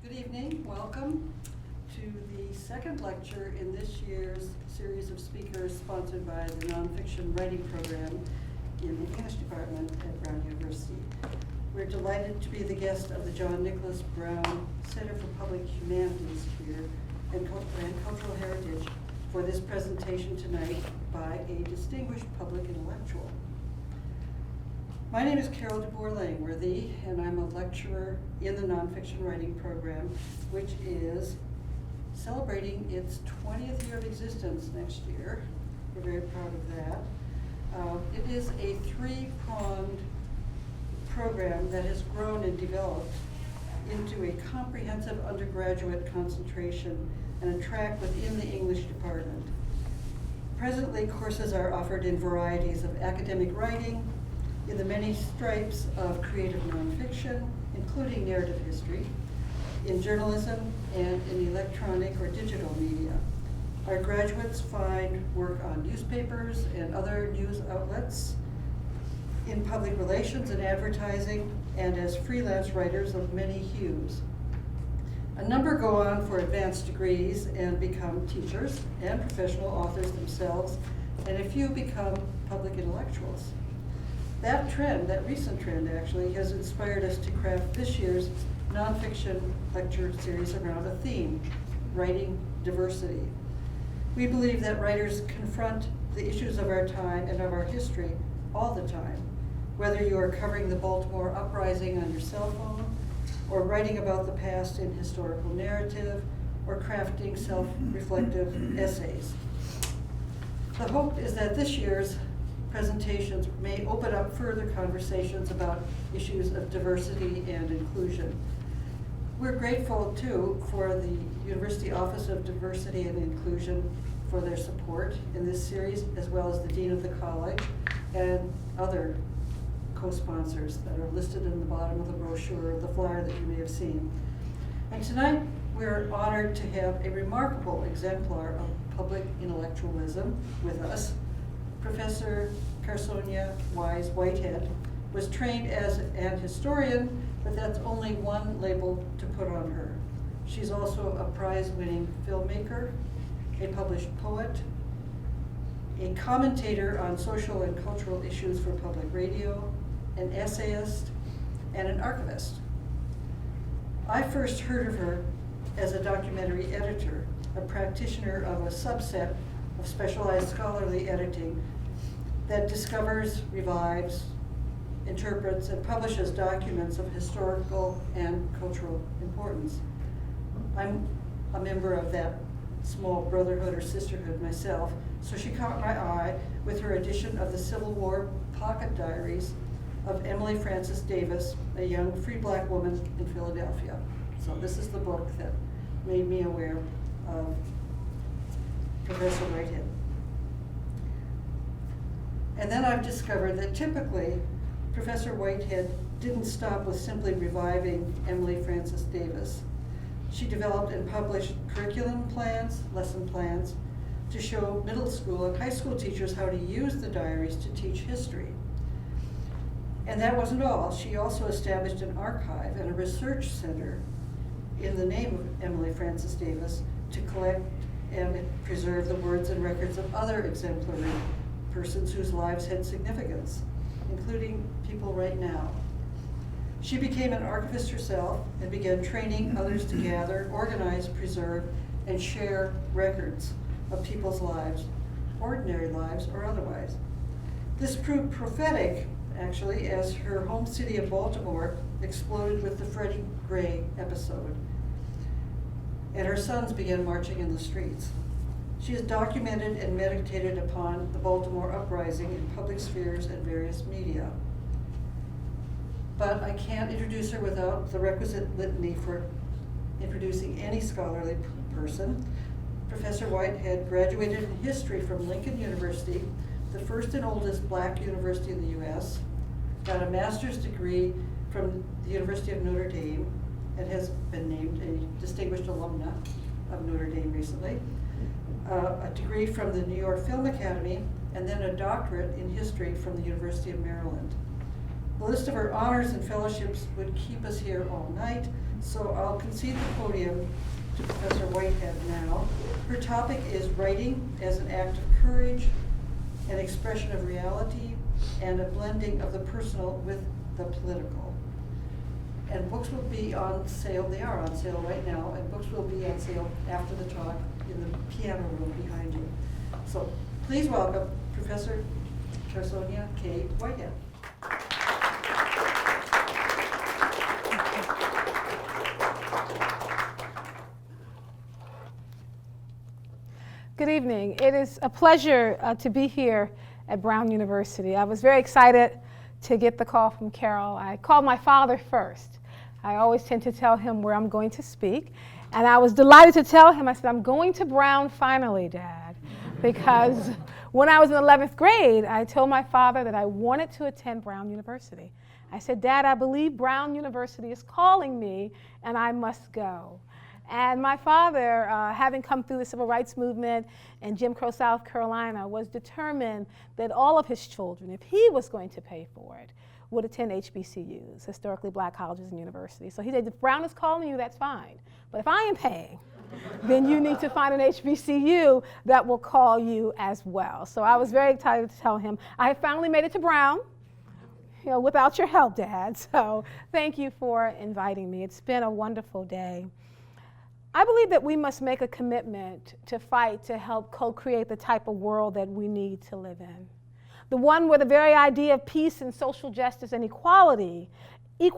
Good evening, welcome to the second lecture in this year's series of speakers sponsored by the Nonfiction Writing Program in the English Department at Brown University. We're delighted to be the guest of the John Nicholas Brown Center for Public Humanities here and Cultural Heritage for this presentation tonight by a distinguished public intellectual. My name is Carol DeBoer-Langworthy, and I'm a lecturer in the Nonfiction Writing Program, which is celebrating its 20th year of existence next year. We're very proud of that. It is a three-pronged program that has grown and developed into a comprehensive undergraduate concentration and a track within the English department. Presently, courses are offered in varieties of academic writing, in the many stripes of creative nonfiction, including narrative history, in journalism, and in electronic or digital media. Our graduates find work on newspapers and other news outlets, in public relations and advertising, and as freelance writers of many hues. A number go on for advanced degrees and become teachers and professional authors themselves, and a few become public intellectuals. That trend, that recent trend actually, has inspired us to craft this year's nonfiction lecture series around a theme: writing diversity. We believe that writers confront the issues of our time and of our history all the time, whether you are covering the Baltimore Uprising on your cell phone, or writing about the past in historical narrative, or crafting self-reflective essays. The hope is that this year's presentations may open up further conversations about issues of diversity and inclusion. We're grateful too for the University Office of Diversity and Inclusion for their support in this series, as well as the Dean of the College and other co-sponsors that are listed in the bottom of the brochure, the flyer that you may have seen. And tonight we're honored to have a remarkable exemplar of public intellectualism with us. Professor Karsonya Wise Whitehead was trained as an historian, but that's only one label to put on her. She's also a prize-winning filmmaker, a published poet, a commentator on social and cultural issues for public radio, an essayist, and an archivist. I first heard of her as a documentary editor, a practitioner of a subset of specialized scholarly editing that discovers, revives, interprets, and publishes documents of historical and cultural importance. I'm a member of that small brotherhood or sisterhood myself, so she caught my eye with her edition of the Civil War pocket diaries of Emilie Frances Davis, a young free black woman in Philadelphia. So this is the book that made me aware of Professor Whitehead. And then I've discovered that typically Professor Whitehead didn't stop with simply reviving Emilie Frances Davis. She developed and published curriculum plans, lesson plans, to show middle school and high school teachers how to use the diaries to teach history. And that wasn't all. She also established an archive and a research center in the name of Emilie Frances Davis to collect and preserve the words and records of other exemplary persons whose lives had significance, including people right now. She became an archivist herself and began training others to gather, organize, preserve, and share records of people's lives, ordinary lives or otherwise. This proved prophetic, actually, as her home city of Baltimore exploded with the Freddie Gray episode, and her sons began marching in the streets. She has documented and meditated upon the Baltimore Uprising in public spheres and various media. But I can't introduce her without the requisite litany for introducing any scholarly person. Professor Whitehead graduated in history from Lincoln University, the first and oldest black university in the US, got a master's degree from the University of Notre Dame, and has been named a distinguished alumna of Notre Dame recently, a degree from the New York Film Academy, and then a doctorate in history from the University of Maryland. The list of her honors and fellowships would keep us here all night, So I'll concede the podium to Professor Whitehead now. Her topic is writing as an act of courage, an expression of reality, and a blending of the personal with the political. And books will be on sale, they are on sale right now, and books will be on sale after the talk in the piano room behind you. So please welcome Professor Karsonya K. Whitehead. Good evening. It is a pleasure to be here at Brown University. I was very excited to get the call from Carol. I called my father first. I always tend to tell him where I'm going to speak. And I was delighted to tell him, I said, I'm going to Brown finally, Dad. Because when I was in 11th grade, I told my father that I wanted to attend Brown University. I said, Dad, I believe Brown University is calling me and I must go. And my father, having come through the civil rights movement in Jim Crow, South Carolina, was determined that all of his children, if he was going to pay for it, would attend HBCUs, historically black colleges and universities. So he said, if Brown is calling you, that's fine. But if I am paying, then you need to find an HBCU that will call you as well. So I was very excited to tell him, I have finally made it to Brown, without your help, Dad. So thank you for inviting me. It's been a wonderful day. I believe that we must make a commitment to fight to help co-create the type of world that we need to live in. The one where the very idea of peace and social justice and equality, and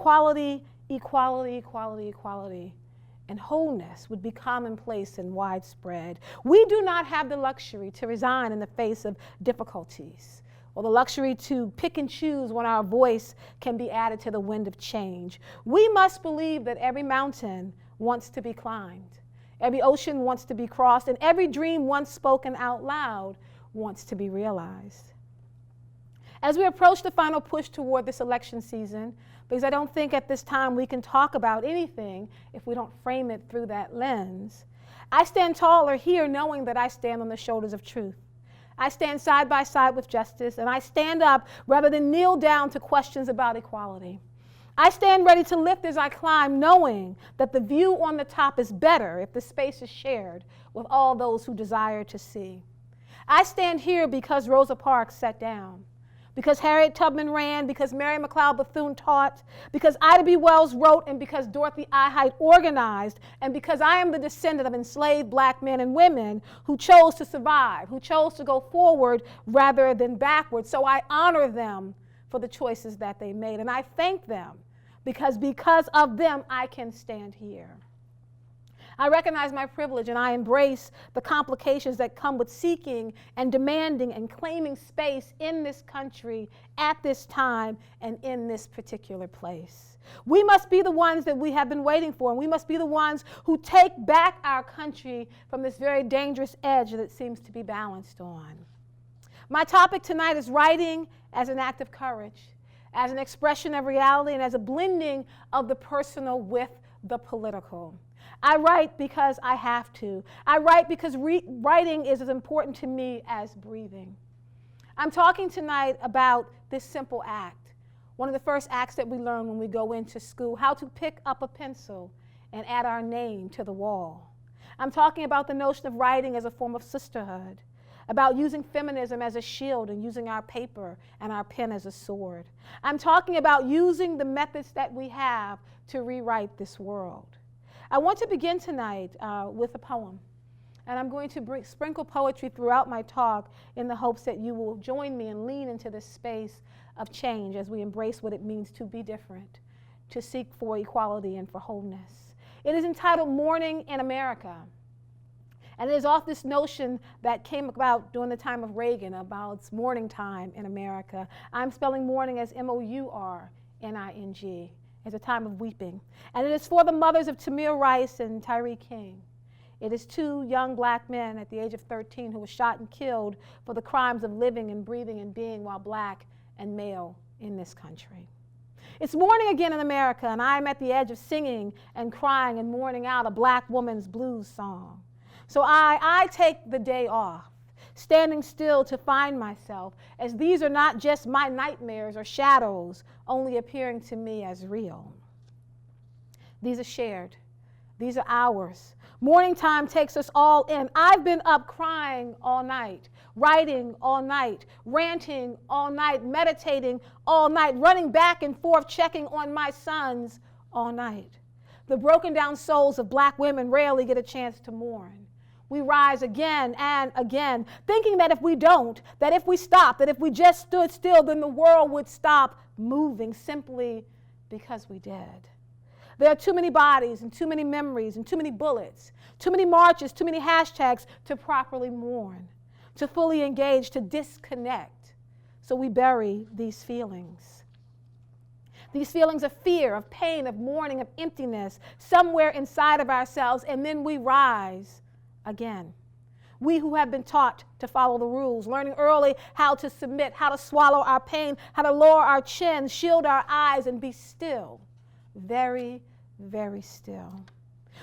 wholeness would be commonplace and widespread. We do not have the luxury to resign in the face of difficulties, or the luxury to pick and choose when our voice can be added to the wind of change. We must believe that every mountain wants to be climbed, every ocean wants to be crossed, and every dream once spoken out loud wants to be realized. As we approach the final push toward this election season, because I don't think at this time we can talk about anything if we don't frame it through that lens, I stand taller here knowing that I stand on the shoulders of truth. I stand side by side with justice, and I stand up rather than kneel down to questions about equality. I stand ready to lift as I climb, knowing that the view on the top is better if the space is shared with all those who desire to see. I stand here because Rosa Parks sat down, because Harriet Tubman ran, because Mary McLeod Bethune taught, because Ida B. Wells wrote, and because Dorothy I. Height organized, and because I am the descendant of enslaved black men and women who chose to survive, who chose to go forward rather than backward. So I honor them for the choices that they made, and I thank them because of them I can stand here. I recognize my privilege and I embrace the complications that come with seeking and demanding and claiming space in this country at this time and in this particular place. We must be the ones that we have been waiting for, and we must be the ones who take back our country from this very dangerous edge that it seems to be balanced on. My topic tonight is writing as an act of courage, as an expression of reality, and as a blending of the personal with the political. I write because I have to. I write because writing is as important to me as breathing. I'm talking tonight about this simple act, one of the first acts that we learn when we go into school, how to pick up a pencil and add our name to the wall. I'm talking about the notion of writing as a form of sisterhood, about using feminism as a shield and using our paper and our pen as a sword. I'm talking about using the methods that we have to rewrite this world. I want to begin tonight with a poem, and I'm going to sprinkle poetry throughout my talk in the hopes that you will join me and lean into this space of change as we embrace what it means to be different, to seek for equality and for wholeness. It is entitled Morning in America. And it is off this notion that came about during the time of Reagan about morning time in America. I'm spelling morning as M-O-U-R-N-I-N-G, as a time of weeping. And it is for the mothers of Tamir Rice and Tyree King. It is two young black men at the age of 13 who were shot and killed for the crimes of living and breathing and being while black and male in this country. It's morning again in America, and I'm at the edge of singing and crying and mourning out a black woman's blues song. So I take the day off, standing still to find myself, as these are not just my nightmares or shadows, only appearing to me as real. These are shared. These are ours. Morning time takes us all in. I've been up crying all night, writing all night, ranting all night, meditating all night, running back and forth, checking on my sons all night. The broken down souls of black women rarely get a chance to mourn. We rise again and again, thinking that if we don't, that if we stop, that if we just stood still, then the world would stop moving simply because we did. There are too many bodies and too many memories and too many bullets, too many marches, too many hashtags to properly mourn, to fully engage, to disconnect. So we bury these feelings. These feelings of fear, of pain, of mourning, of emptiness, somewhere inside of ourselves, and then we rise again. We who have been taught to follow the rules, learning early how to submit, how to swallow our pain, how to lower our chin, shield our eyes, and be still, very, very still.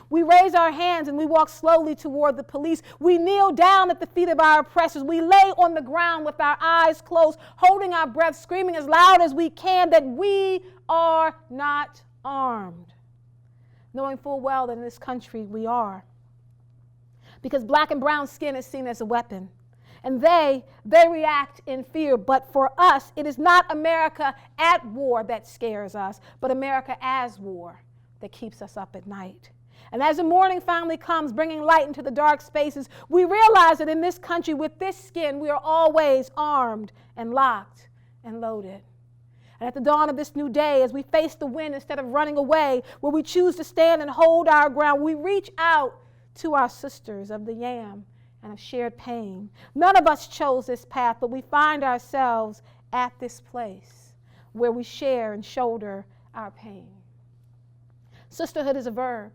We raise our hands and we walk slowly toward the police. We kneel down at the feet of our oppressors. We lay on the ground with our eyes closed, holding our breath, screaming as loud as we can that we are not armed, knowing full well that in this country we are. Because black and brown skin is seen as a weapon. And they react in fear. But for us, it is not America at war that scares us, but America as war that keeps us up at night. And as the morning finally comes, bringing light into the dark spaces, we realize that in this country, with this skin, we are always armed and locked and loaded. And at the dawn of this new day, as we face the wind instead of running away, where we choose to stand and hold our ground, we reach out to our sisters of the yam and of shared pain. None of us chose this path, but we find ourselves at this place where we share and shoulder our pain. Sisterhood is a verb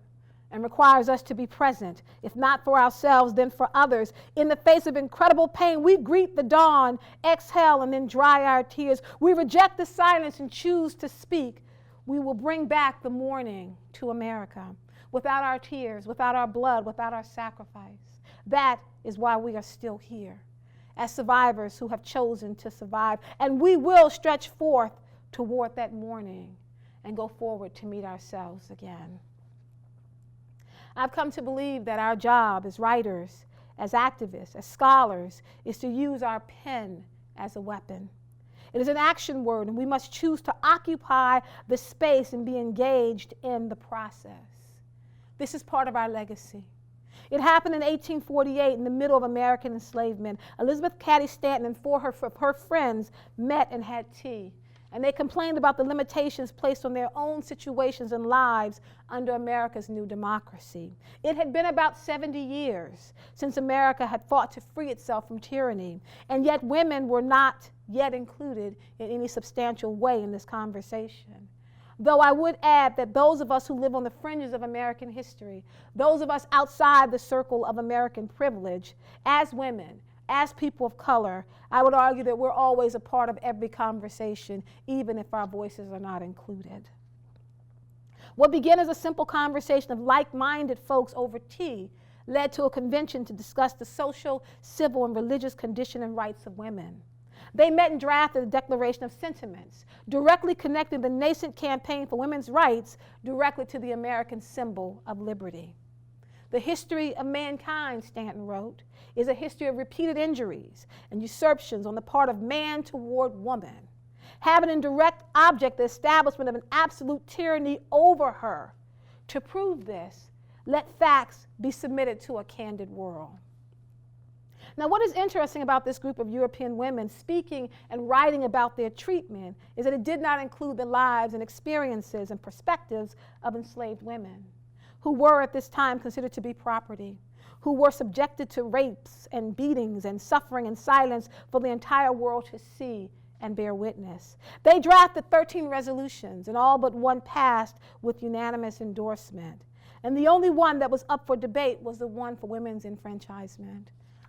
and requires us to be present, if not for ourselves, then for others. In the face of incredible pain, we greet the dawn, exhale, and then dry our tears. We reject the silence and choose to speak. We will bring back the morning to America without our tears, without our blood, without our sacrifice. That is why we are still here, as survivors who have chosen to survive. And we will stretch forth toward that morning and go forward to meet ourselves again. I've come to believe that our job as writers, as activists, as scholars, is to use our pen as a weapon. It is an action word, and we must choose to occupy the space and be engaged in the process. This is part of our legacy. It happened in 1848 in the middle of American enslavement. Elizabeth Cady Stanton and four of her friends met and had tea. And they complained about the limitations placed on their own situations and lives under America's new democracy. It had been about 70 years since America had fought to free itself from tyranny, and yet women were not yet included in any substantial way in this conversation. Though I would add that those of us who live on the fringes of American history, those of us outside the circle of American privilege, as women, as people of color, I would argue that we're always a part of every conversation, even if our voices are not included. What began as a simple conversation of like-minded folks over tea led to a convention to discuss the social, civil, and religious condition and rights of women. They met and drafted a Declaration of Sentiments, directly connecting the nascent campaign for women's rights directly to the American symbol of liberty. The history of mankind, Stanton wrote, is a history of repeated injuries and usurpations on the part of man toward woman, having in direct object the establishment of an absolute tyranny over her. To prove this, let facts be submitted to a candid world. Now, what is interesting about this group of European women speaking and writing about their treatment is that it did not include the lives and experiences and perspectives of enslaved women, who were at this time considered to be property, who were subjected to rapes and beatings and suffering in silence for the entire world to see and bear witness. They drafted 13 resolutions, and all but one passed with unanimous endorsement. And the only one that was up for debate was the one for women's enfranchisement,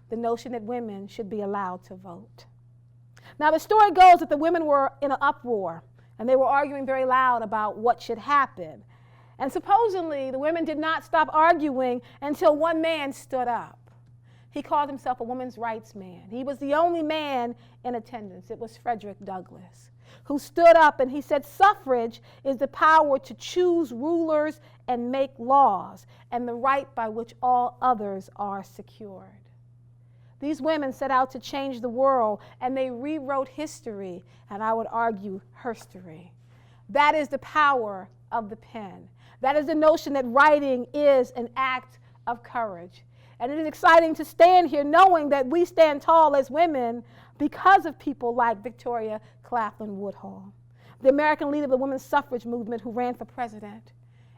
the notion that women should be allowed to vote. Now, the story goes that the women were in an uproar, and they were arguing very loud about what should happen. And supposedly, the women did not stop arguing until one man stood up. He called himself a women's rights man. He was the only man in attendance. It was Frederick Douglass. who stood up and he said, suffrage is the power to choose rulers and make laws, and the right by which all others are secured. These women set out to change the world, and they rewrote history, and I would argue herstory. That is the power of the pen. That is the notion that writing is an act of courage. And it is exciting to stand here knowing that we stand tall as women because of people like Victoria Claflin Woodhull, the American leader of the women's suffrage movement who ran for president,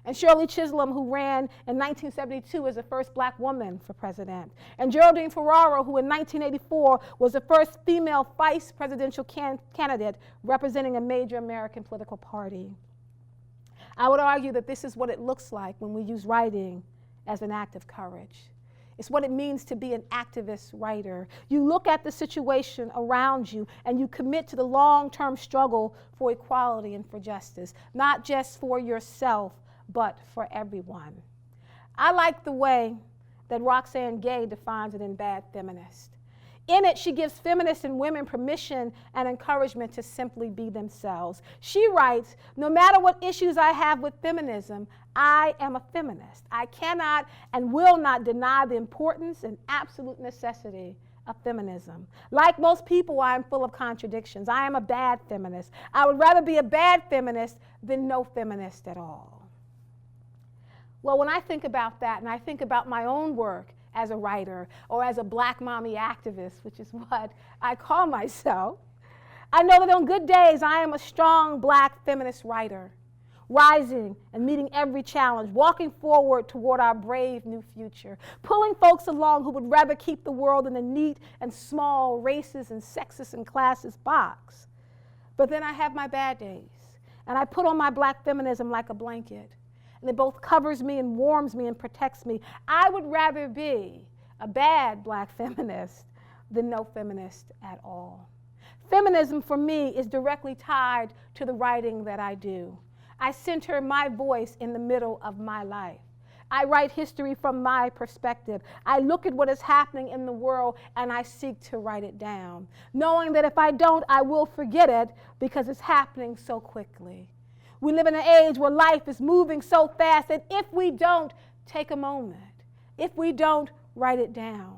and Shirley Chisholm, who ran in 1972 as the first black woman for president, and Geraldine Ferraro, who in 1984 was the first female vice presidential candidate representing a major American political party. I would argue that this is what it looks like when we use writing as an act of courage. It's what it means to be an activist writer. You look at the situation around you and you commit to the long-term struggle for equality and for justice, not just for yourself, but for everyone. I like the way that Roxane Gay defines it in Bad Feminist. In it, she gives feminists and women permission and encouragement to simply be themselves. She writes, no matter what issues I have with feminism, I am a feminist. I cannot and will not deny the importance and absolute necessity of feminism. Like most people, I am full of contradictions. I am a bad feminist. I would rather be a bad feminist than no feminist at all. Well, when I think about that and I think about my own work as a writer or as a black mommy activist, which is what I call myself, I know that on good days I am a strong black feminist writer, rising and meeting every challenge, walking forward toward our brave new future, pulling folks along who would rather keep the world in a neat and small races and sexes and classes box. But then I have my bad days, and I put on my black feminism like a blanket. And it both covers me and warms me and protects me. I would rather be a bad black feminist than no feminist at all. Feminism for me is directly tied to the writing that I do. I center my voice in the middle of my life. I write history from my perspective. I look at what is happening in the world and I seek to write it down, knowing that if I don't, I will forget it because it's happening so quickly. We live in an age where life is moving so fast that if we don't take a moment, if we don't write it down,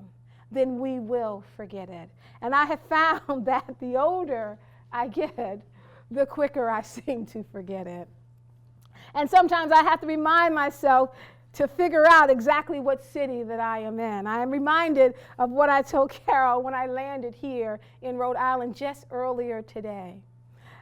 then we will forget it. And I have found that the older I get, the quicker I seem to forget it. And sometimes I have to remind myself to figure out exactly what city that I am in. I am reminded of what I told Carol when I landed here in Rhode Island just earlier today.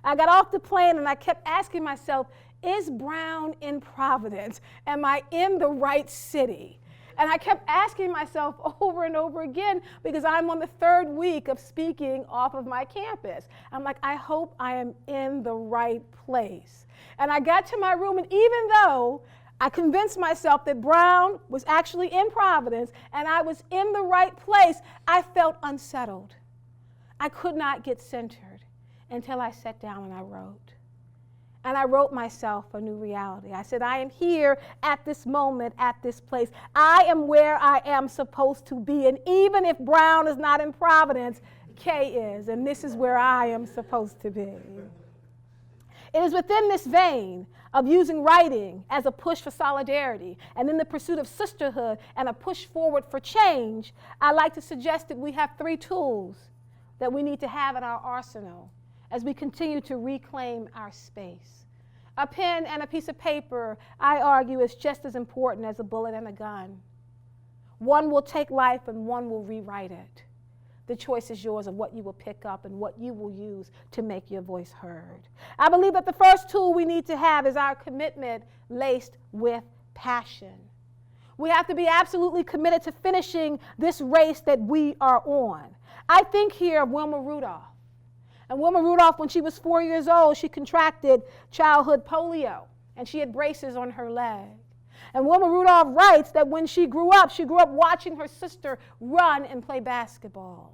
I got off the plane and I kept asking myself, is Brown in Providence? Am I in the right city? And I kept asking myself over and over again because I'm on the third week of speaking off of my campus. I'm like, I hope I am in the right place. And I got to my room, and even though I convinced myself that Brown was actually in Providence and I was in the right place, I felt unsettled. I could not get centered until I sat down and I wrote. And I wrote myself a new reality. I said, I am here at this moment, at this place. I am where I am supposed to be. And even if Brown is not in Providence, Kay is. And this is where I am supposed to be. It is within this vein of using writing as a push for solidarity and in the pursuit of sisterhood and a push forward for change, I like to suggest that we have three tools that we need to have in our arsenal as we continue to reclaim our space. A pen and a piece of paper, I argue, is just as important as a bullet and a gun. One will take life and one will rewrite it. The choice is yours of what you will pick up and what you will use to make your voice heard. I believe that the first tool we need to have is our commitment laced with passion. We have to be absolutely committed to finishing this race that we are on. I think here of Wilma Rudolph. And Wilma Rudolph, when she was 4 years old, she contracted childhood polio, and she had braces on her leg. And Wilma Rudolph writes that when she grew up watching her sister run and play basketball.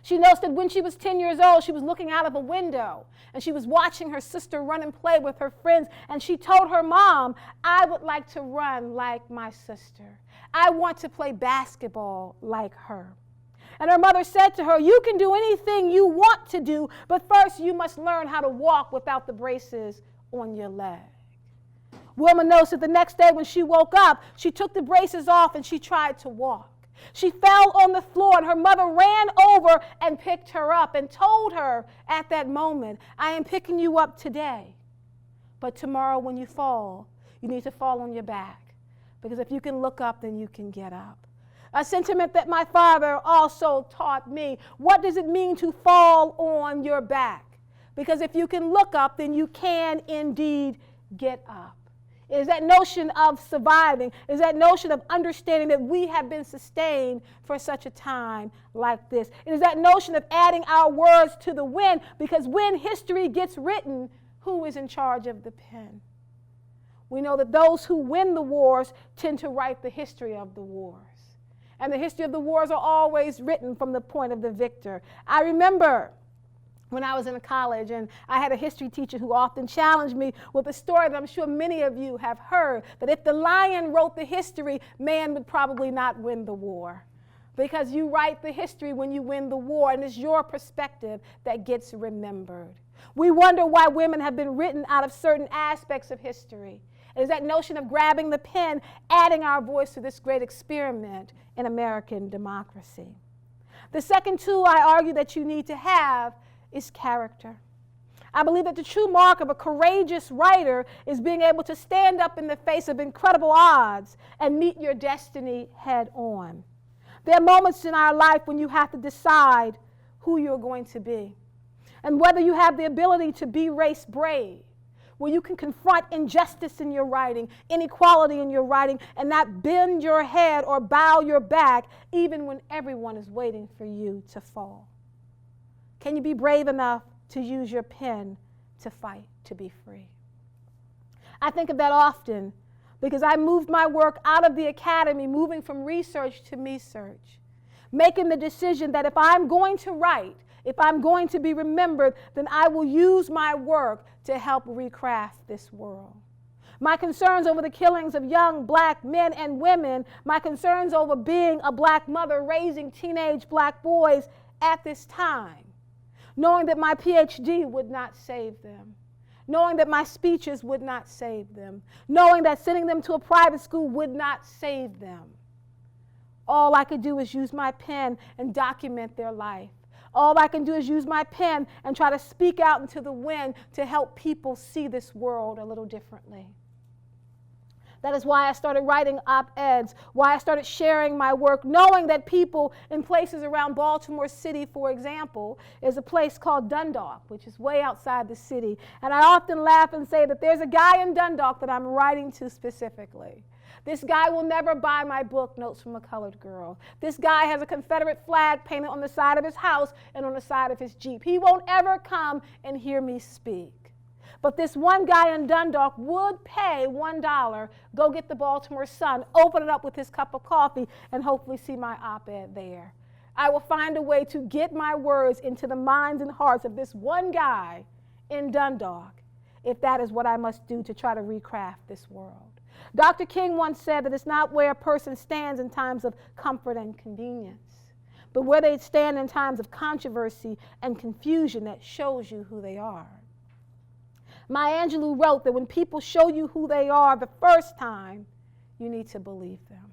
She notes that when she was 10 years old, she was looking out of a window, and she was watching her sister run and play with her friends, and she told her mom, I would like to run like my sister. I want to play basketball like her. And her mother said to her, "You can do anything you want to do, but first you must learn how to walk without the braces on your leg." Wilma notes that the next day when she woke up, she took the braces off and she tried to walk. She fell on the floor and her mother ran over and picked her up and told her at that moment, "I am picking you up today. But tomorrow when you fall, you need to fall on your back. Because if you can look up, then you can get up." A sentiment that my father also taught me. What does it mean to fall on your back? Because if you can look up, then you can indeed get up. It is that notion of surviving, it is that notion of understanding that we have been sustained for such a time like this. It is that notion of adding our words to the wind, because when history gets written, who is in charge of the pen? We know that those who win the wars tend to write the history of the wars. And the history of the wars are always written from the point of the victor. I remember when I was in college, and I had a history teacher who often challenged me with a story that I'm sure many of you have heard, that if the lion wrote the history, man would probably not win the war. Because you write the history when you win the war, and it's your perspective that gets remembered. We wonder why women have been written out of certain aspects of history. It is that notion of grabbing the pen, adding our voice to this great experiment in American democracy. The second tool I argue that you need to have is character. I believe that the true mark of a courageous writer is being able to stand up in the face of incredible odds and meet your destiny head on. There are moments in our life when you have to decide who you're going to be and whether you have the ability to be race brave, where you can confront injustice in your writing, inequality in your writing, and not bend your head or bow your back even when everyone is waiting for you to fall. Can you be brave enough to use your pen to fight to be free? I think of that often because I moved my work out of the academy, moving from research to me-search, making the decision that if I'm going to write, if I'm going to be remembered, then I will use my work to help recraft this world. My concerns over the killings of young black men and women, my concerns over being a black mother raising teenage black boys at this time, knowing that my PhD would not save them, knowing that my speeches would not save them, knowing that sending them to a private school would not save them. All I could do is use my pen and document their life. All I can do is use my pen and try to speak out into the wind to help people see this world a little differently. That is why I started writing op-eds, why I started sharing my work, knowing that people in places around Baltimore City, for example, is a place called Dundalk, which is way outside the city. And I often laugh and say that there's a guy in Dundalk that I'm writing to specifically. This guy will never buy my book, Notes from a Colored Girl. This guy has a Confederate flag painted on the side of his house and on the side of his Jeep. He won't ever come and hear me speak. But this one guy in Dundalk would pay $1, go get the Baltimore Sun, open it up with his cup of coffee, and hopefully see my op-ed there. I will find a way to get my words into the minds and hearts of this one guy in Dundalk, if that is what I must do to try to recraft this world. Dr. King once said that it's not where a person stands in times of comfort and convenience, but where they stand in times of controversy and confusion that shows you who they are. Maya Angelou wrote that when people show you who they are the first time, you need to believe them.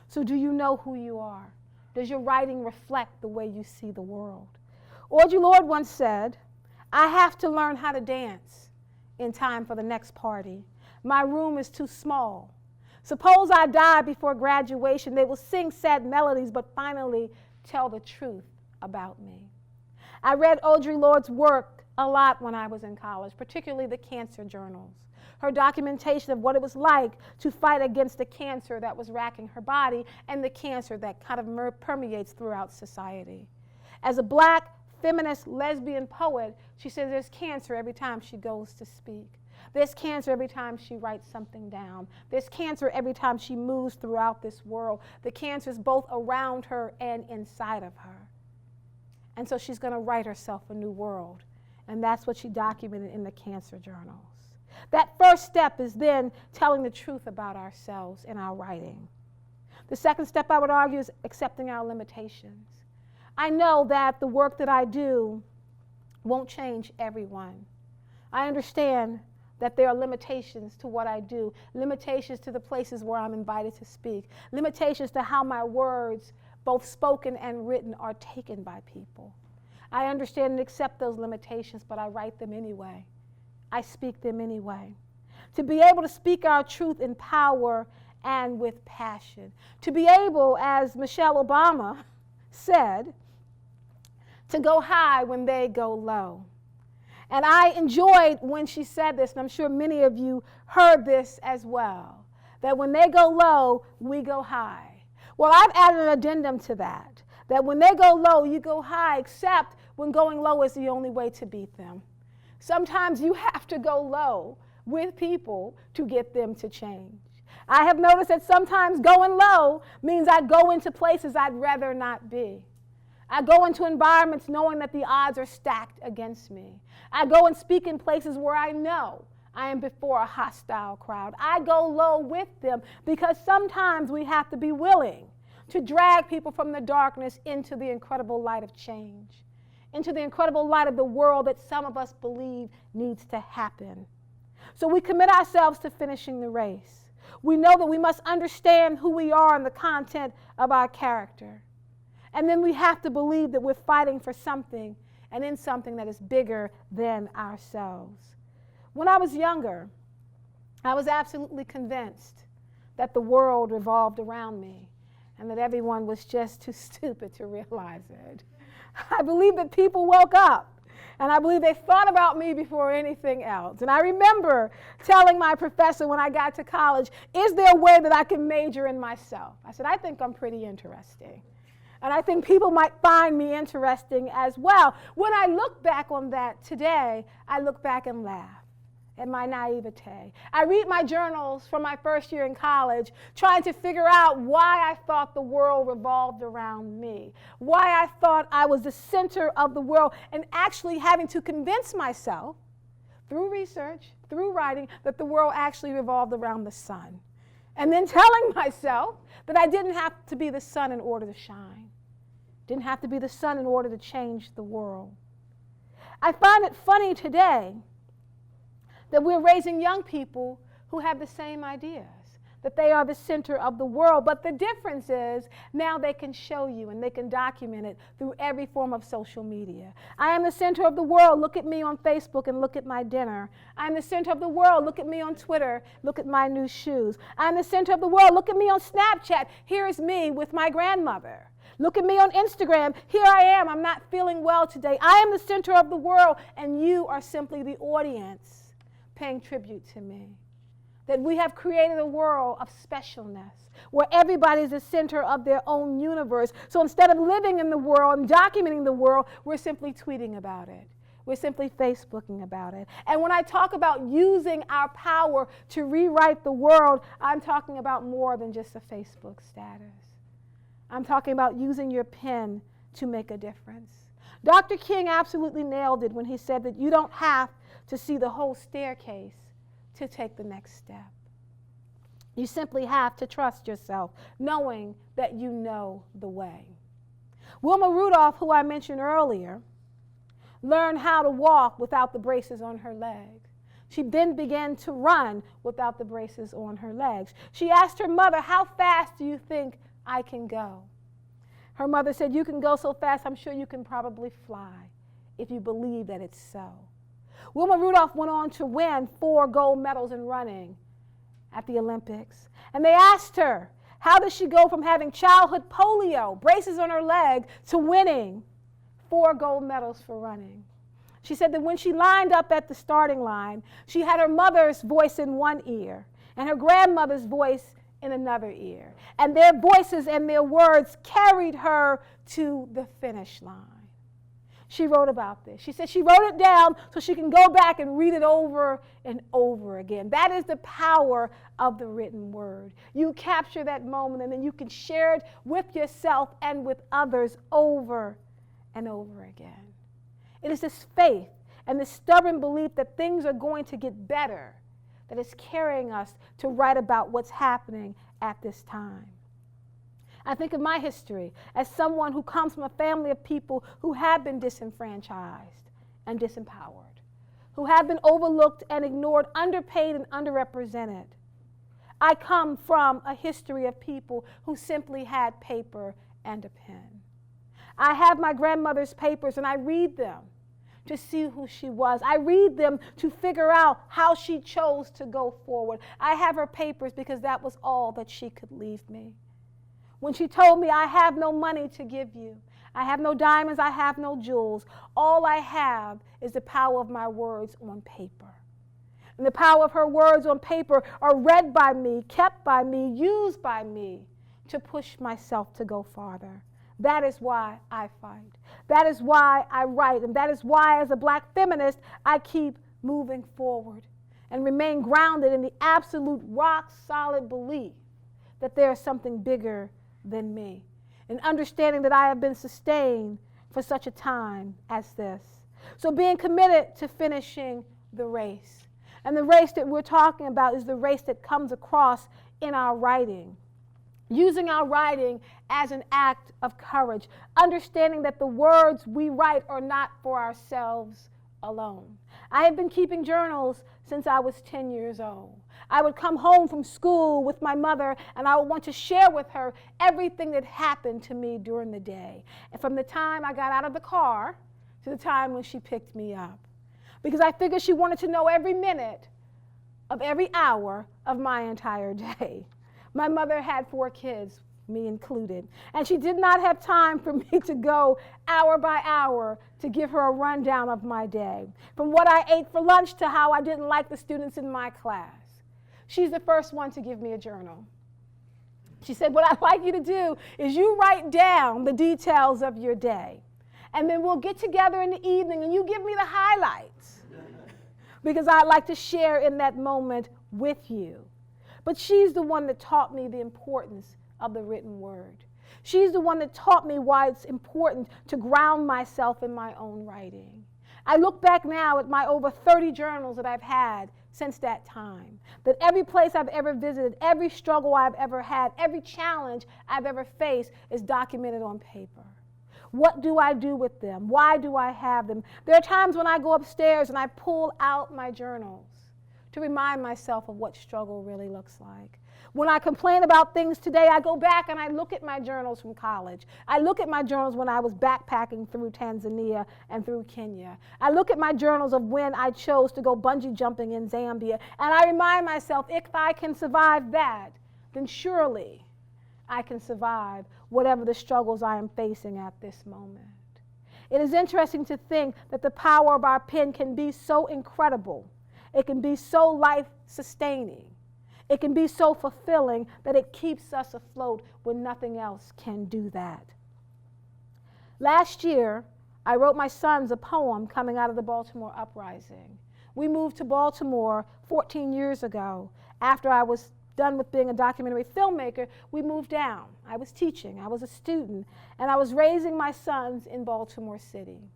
So do you know who you are? Does your writing reflect the way you see the world? Audre Lorde once said, "I have to learn how to dance in time for the next party. My room is too small. Suppose I die before graduation. They will sing sad melodies, but finally tell the truth about me." I read Audre Lorde's work a lot when I was in college, particularly the cancer journals. Her documentation of what it was like to fight against the cancer that was racking her body and the cancer that kind of permeates throughout society. As a black, feminist, lesbian poet, she says there's cancer every time she goes to speak. There's cancer every time she writes something down. There's cancer every time she moves throughout this world. The cancer is both around her and inside of her. And so she's going to write herself a new world. And that's what she documented in the cancer journals. That first step is then telling the truth about ourselves in our writing. The second step, I would argue, is accepting our limitations. I know that the work that I do won't change everyone. I understand that there are limitations to what I do, limitations to the places where I'm invited to speak, limitations to how my words, both spoken and written, are taken by people. I understand and accept those limitations, but I write them anyway. I speak them anyway. To be able to speak our truth in power and with passion. To be able, as Michelle Obama said, to go high when they go low. And I enjoyed when she said this, and I'm sure many of you heard this as well, that when they go low, we go high. Well, I've added an addendum to that, that when they go low, you go high, except when going low is the only way to beat them. Sometimes you have to go low with people to get them to change. I have noticed that sometimes going low means I go into places I'd rather not be. I go into environments knowing that the odds are stacked against me. I go and speak in places where I know I am before a hostile crowd. I go low with them because sometimes we have to be willing to drag people from the darkness into the incredible light of change, into the incredible light of the world that some of us believe needs to happen. So we commit ourselves to finishing the race. We know that we must understand who we are and the content of our character. And then we have to believe that we're fighting for something and in something that is bigger than ourselves. When I was younger, I was absolutely convinced that the world revolved around me and that everyone was just too stupid to realize it. I believe that people woke up, and I believe they thought about me before anything else. And I remember telling my professor when I got to college, is there a way that I can major in myself? I said, I think I'm pretty interesting. And I think people might find me interesting as well. When I look back on that today, I look back and laugh at my naivete. I read my journals from my first year in college, trying to figure out why I thought the world revolved around me, why I thought I was the center of the world, and actually having to convince myself, through research, through writing, that the world actually revolved around the sun. And then telling myself that I didn't have to be the sun in order to shine. Didn't have to be the sun in order to change the world. I find it funny today that we're raising young people who have the same ideas, that they are the center of the world. But the difference is now they can show you and they can document it through every form of social media. I am the center of the world. Look at me on Facebook and look at my dinner. I'm the center of the world. Look at me on Twitter. Look at my new shoes. I'm the center of the world. Look at me on Snapchat. Here is me with my grandmother. Look at me on Instagram. Here I am. I'm not feeling well today. I am the center of the world, and you are simply the audience paying tribute to me. That we have created a world of specialness where everybody is the center of their own universe. So instead of living in the world and documenting the world, we're simply tweeting about it. We're simply Facebooking about it. And when I talk about using our power to rewrite the world, I'm talking about more than just a Facebook status. I'm talking about using your pen to make a difference. Dr. King absolutely nailed it when he said that you don't have to see the whole staircase to take the next step. You simply have to trust yourself, knowing that you know the way. Wilma Rudolph, who I mentioned earlier, learned how to walk without the braces on her legs. She then began to run without the braces on her legs. She asked her mother, how fast do you think I can go? Her mother said, you can go so fast, I'm sure you can probably fly if you believe that it's so. Wilma Rudolph went on to win 4 gold medals in running at the Olympics. And they asked her, how does she go from having childhood polio, braces on her leg, to winning 4 gold medals for running? She said that when she lined up at the starting line, she had her mother's voice in one ear and her grandmother's voice in another ear. And their voices and their words carried her to the finish line. She wrote about this. She said she wrote it down so she can go back and read it over and over again. That is the power of the written word. You capture that moment and then you can share it with yourself and with others over and over again. It is this faith and this stubborn belief that things are going to get better that is carrying us to write about what's happening at this time. I think of my history as someone who comes from a family of people who have been disenfranchised and disempowered, who have been overlooked and ignored, underpaid and underrepresented. I come from a history of people who simply had paper and a pen. I have my grandmother's papers and I read them to see who she was. I read them to figure out how she chose to go forward. I have her papers because that was all that she could leave me. When she told me, I have no money to give you, I have no diamonds, I have no jewels, all I have is the power of my words on paper. And the power of her words on paper are read by me, kept by me, used by me to push myself to go farther. That is why I fight. That is why I write. And that is why, as a black feminist, I keep moving forward and remain grounded in the absolute rock-solid belief that there is something bigger than me, and understanding that I have been sustained for such a time as this. So being committed to finishing the race. And the race that we're talking about is the race that comes across in our writing. Using our writing as an act of courage, understanding that the words we write are not for ourselves alone. I have been keeping journals since I was 10 years old. I would come home from school with my mother and I would want to share with her everything that happened to me during the day. And from the time I got out of the car to the time when she picked me up. Because I figured she wanted to know every minute of every hour of my entire day. My mother had 4 kids, me included, and she did not have time for me to go hour by hour to give her a rundown of my day, from what I ate for lunch to how I didn't like the students in my class. She's the first one to give me a journal. She said, what I'd like you to do is you write down the details of your day, and then we'll get together in the evening and you give me the highlights, because I'd like to share in that moment with you. But she's the one that taught me the importance of the written word. She's the one that taught me why it's important to ground myself in my own writing. I look back now at my over 30 journals that I've had since that time, that every place I've ever visited, every struggle I've ever had, every challenge I've ever faced is documented on paper. What do I do with them? Why do I have them? There are times when I go upstairs and I pull out my journals to remind myself of what struggle really looks like. When I complain about things today, I go back and I look at my journals from college. I look at my journals when I was backpacking through Tanzania and through Kenya. I look at my journals of when I chose to go bungee jumping in Zambia, and I remind myself, if I can survive that, then surely I can survive whatever the struggles I am facing at this moment. It is interesting to think that the power of our pen can be so incredible. It can be so life-sustaining. It can be so fulfilling that it keeps us afloat when nothing else can do that. Last year, I wrote my sons a poem coming out of the Baltimore Uprising. We moved to Baltimore 14 years ago. After I was done with being a documentary filmmaker, we moved down. I was teaching, I was a student, and I was raising my sons in Baltimore City.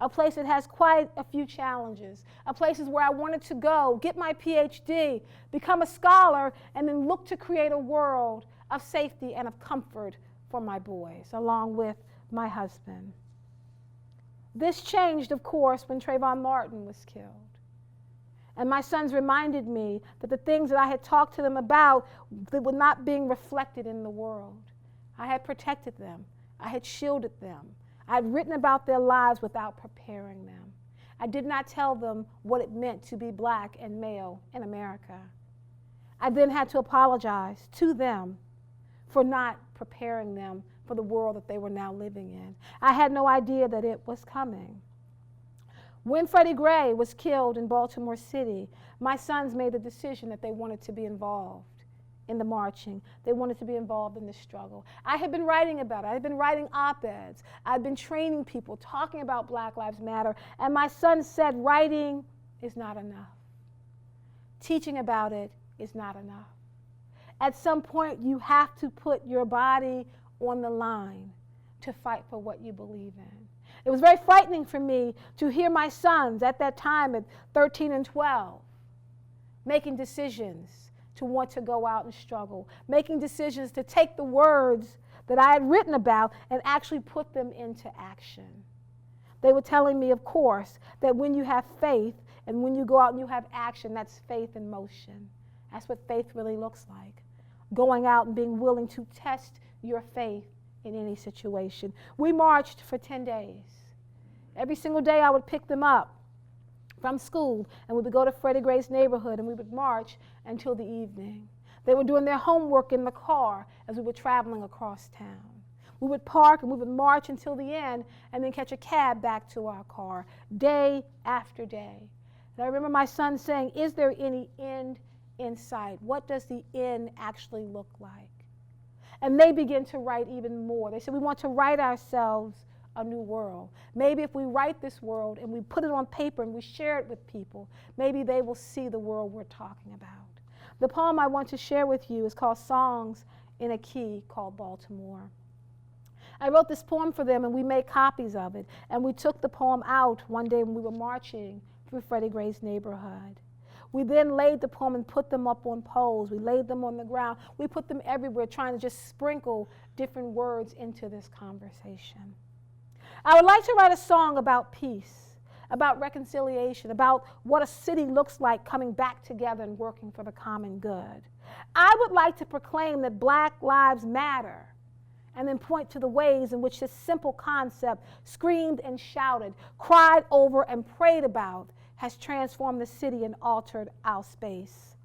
A place that has quite a few challenges, a place where I wanted to go, get my PhD, become a scholar, and then look to create a world of safety and of comfort for my boys, along with my husband. This changed, of course, when Trayvon Martin was killed. And my sons reminded me that the things that I had talked to them about that were not being reflected in the world. I had protected them. I had shielded them. I had written about their lives without preparing them. I did not tell them what it meant to be black and male in America. I then had to apologize to them for not preparing them for the world that they were now living in. I had no idea that it was coming. When Freddie Gray was killed in Baltimore City, my sons made the decision that they wanted to be involved in the marching. They wanted to be involved in the struggle. I had been writing about it. I had been writing op-eds. I'd been training people, talking about Black Lives Matter, and my son said, writing is not enough. Teaching about it is not enough. At some point, you have to put your body on the line to fight for what you believe in. It was very frightening for me to hear my sons at that time at 13 and 12 making decisions to want to go out and struggle, making decisions to take the words that I had written about and actually put them into action. They were telling me, of course, that when you have faith and when you go out and you have action, that's faith in motion. That's what faith really looks like. Going out and being willing to test your faith in any situation. We marched for 10 days. Every single day I would pick them up from school and we would go to Freddie Gray's neighborhood and we would march until the evening. They were doing their homework in the car as we were traveling across town. We would park and we would march until the end and then catch a cab back to our car, day after day. And I remember my son saying, is there any end in sight? What does the end actually look like? And they began to write even more. They said, we want to write ourselves a new world. Maybe if we write this world and we put it on paper and we share it with people, maybe they will see the world we're talking about. The poem I want to share with you is called Songs in a Key called Baltimore. I wrote this poem for them and we made copies of it. And we took the poem out one day when we were marching through Freddie Gray's neighborhood. We then laid the poem and put them up on poles. We laid them on the ground. We put them everywhere, trying to just sprinkle different words into this conversation. I would like to write a song about peace, about reconciliation, about what a city looks like coming back together and working for the common good. I would like to proclaim that Black lives matter, and then point to the ways in which this simple concept, screamed and shouted, cried over and prayed about, has transformed the city and altered our space.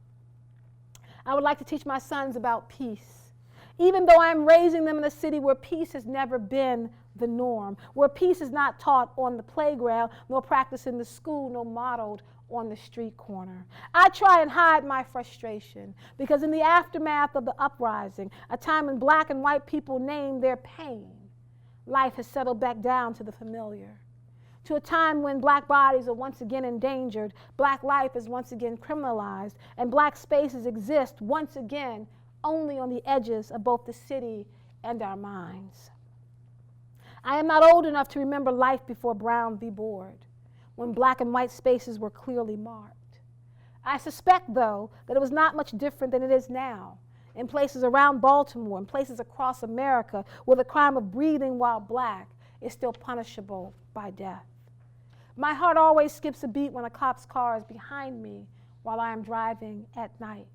I would like to teach my sons about peace, even though I'm raising them in a city where peace has never been the norm, where peace is not taught on the playground, nor practiced in the school, nor modeled on the street corner. I try and hide my frustration because in the aftermath of the uprising, a time when Black and white people named their pain, life has settled back down to the familiar. To a time when Black bodies are once again endangered, Black life is once again criminalized, and Black spaces exist once again only on the edges of both the city and our minds. I am not old enough to remember life before Brown v. Board, when Black and white spaces were clearly marked. I suspect, though, that it was not much different than it is now, in places around Baltimore, in places across America, where the crime of breathing while Black is still punishable by death. My heart always skips a beat when a cop's car is behind me while I am driving at night.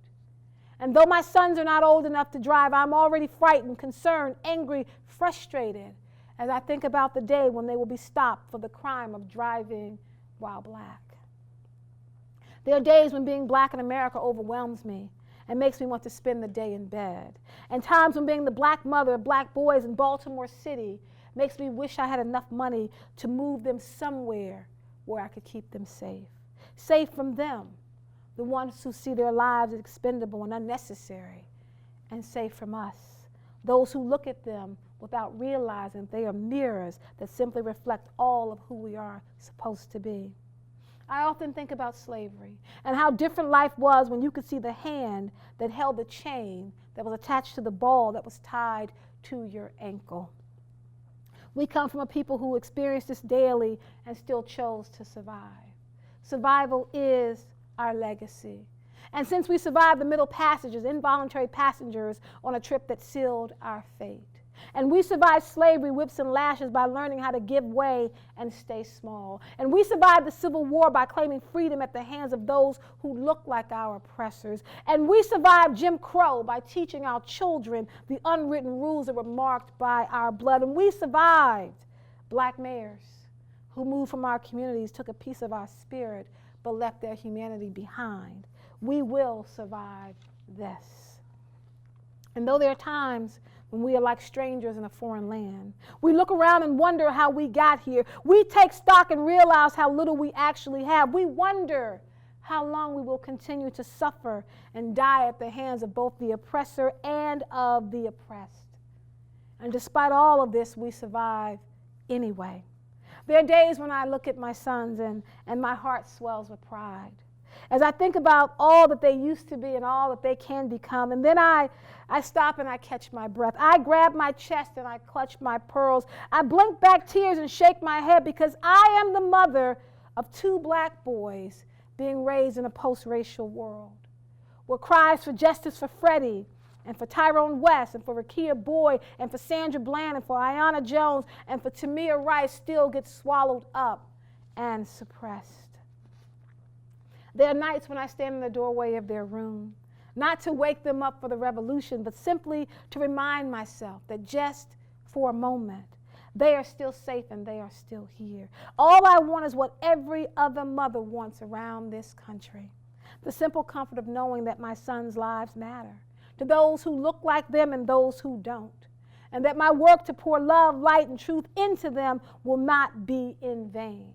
And though my sons are not old enough to drive, I'm already frightened, concerned, angry, frustrated, as I think about the day when they will be stopped for the crime of driving while Black. There are days when being Black in America overwhelms me and makes me want to spend the day in bed. And times when being the Black mother of Black boys in Baltimore City makes me wish I had enough money to move them somewhere where I could keep them safe. Safe from them, the ones who see their lives as expendable and unnecessary, and safe from us, those who look at them without realizing they are mirrors that simply reflect all of who we are supposed to be. I often think about slavery and how different life was when you could see the hand that held the chain that was attached to the ball that was tied to your ankle. We come from a people who experienced this daily and still chose to survive. Survival is our legacy. And since we survived the Middle Passage as involuntary passengers on a trip that sealed our fate, and we survived slavery, whips and lashes by learning how to give way and stay small. And we survived the Civil War by claiming freedom at the hands of those who look like our oppressors. And we survived Jim Crow by teaching our children the unwritten rules that were marked by our blood. And we survived Black mayors who moved from our communities, took a piece of our spirit, but left their humanity behind. We will survive this. And though there are times when we are like strangers in a foreign land, we look around and wonder how we got here. We take stock and realize how little we actually have. We wonder how long we will continue to suffer and die at the hands of both the oppressor and of the oppressed. And despite all of this, we survive anyway. There are days when I look at my sons and my heart swells with pride as I think about all that they used to be and all that they can become. And then I stop and I catch my breath. I grab my chest and I clutch my pearls. I blink back tears and shake my head because I am the mother of 2 Black boys being raised in a post-racial world where cries for justice for Freddie and for Tyrone West, and for Rakia Boyd, and for Sandra Bland, and for Ayanna Jones, and for Tamir Rice still gets swallowed up and suppressed. There are nights when I stand in the doorway of their room, not to wake them up for the revolution, but simply to remind myself that just for a moment, they are still safe and they are still here. All I want is what every other mother wants around this country. The simple comfort of knowing that my sons' lives matter to those who look like them and those who don't, and that my work to pour love, light, and truth into them will not be in vain.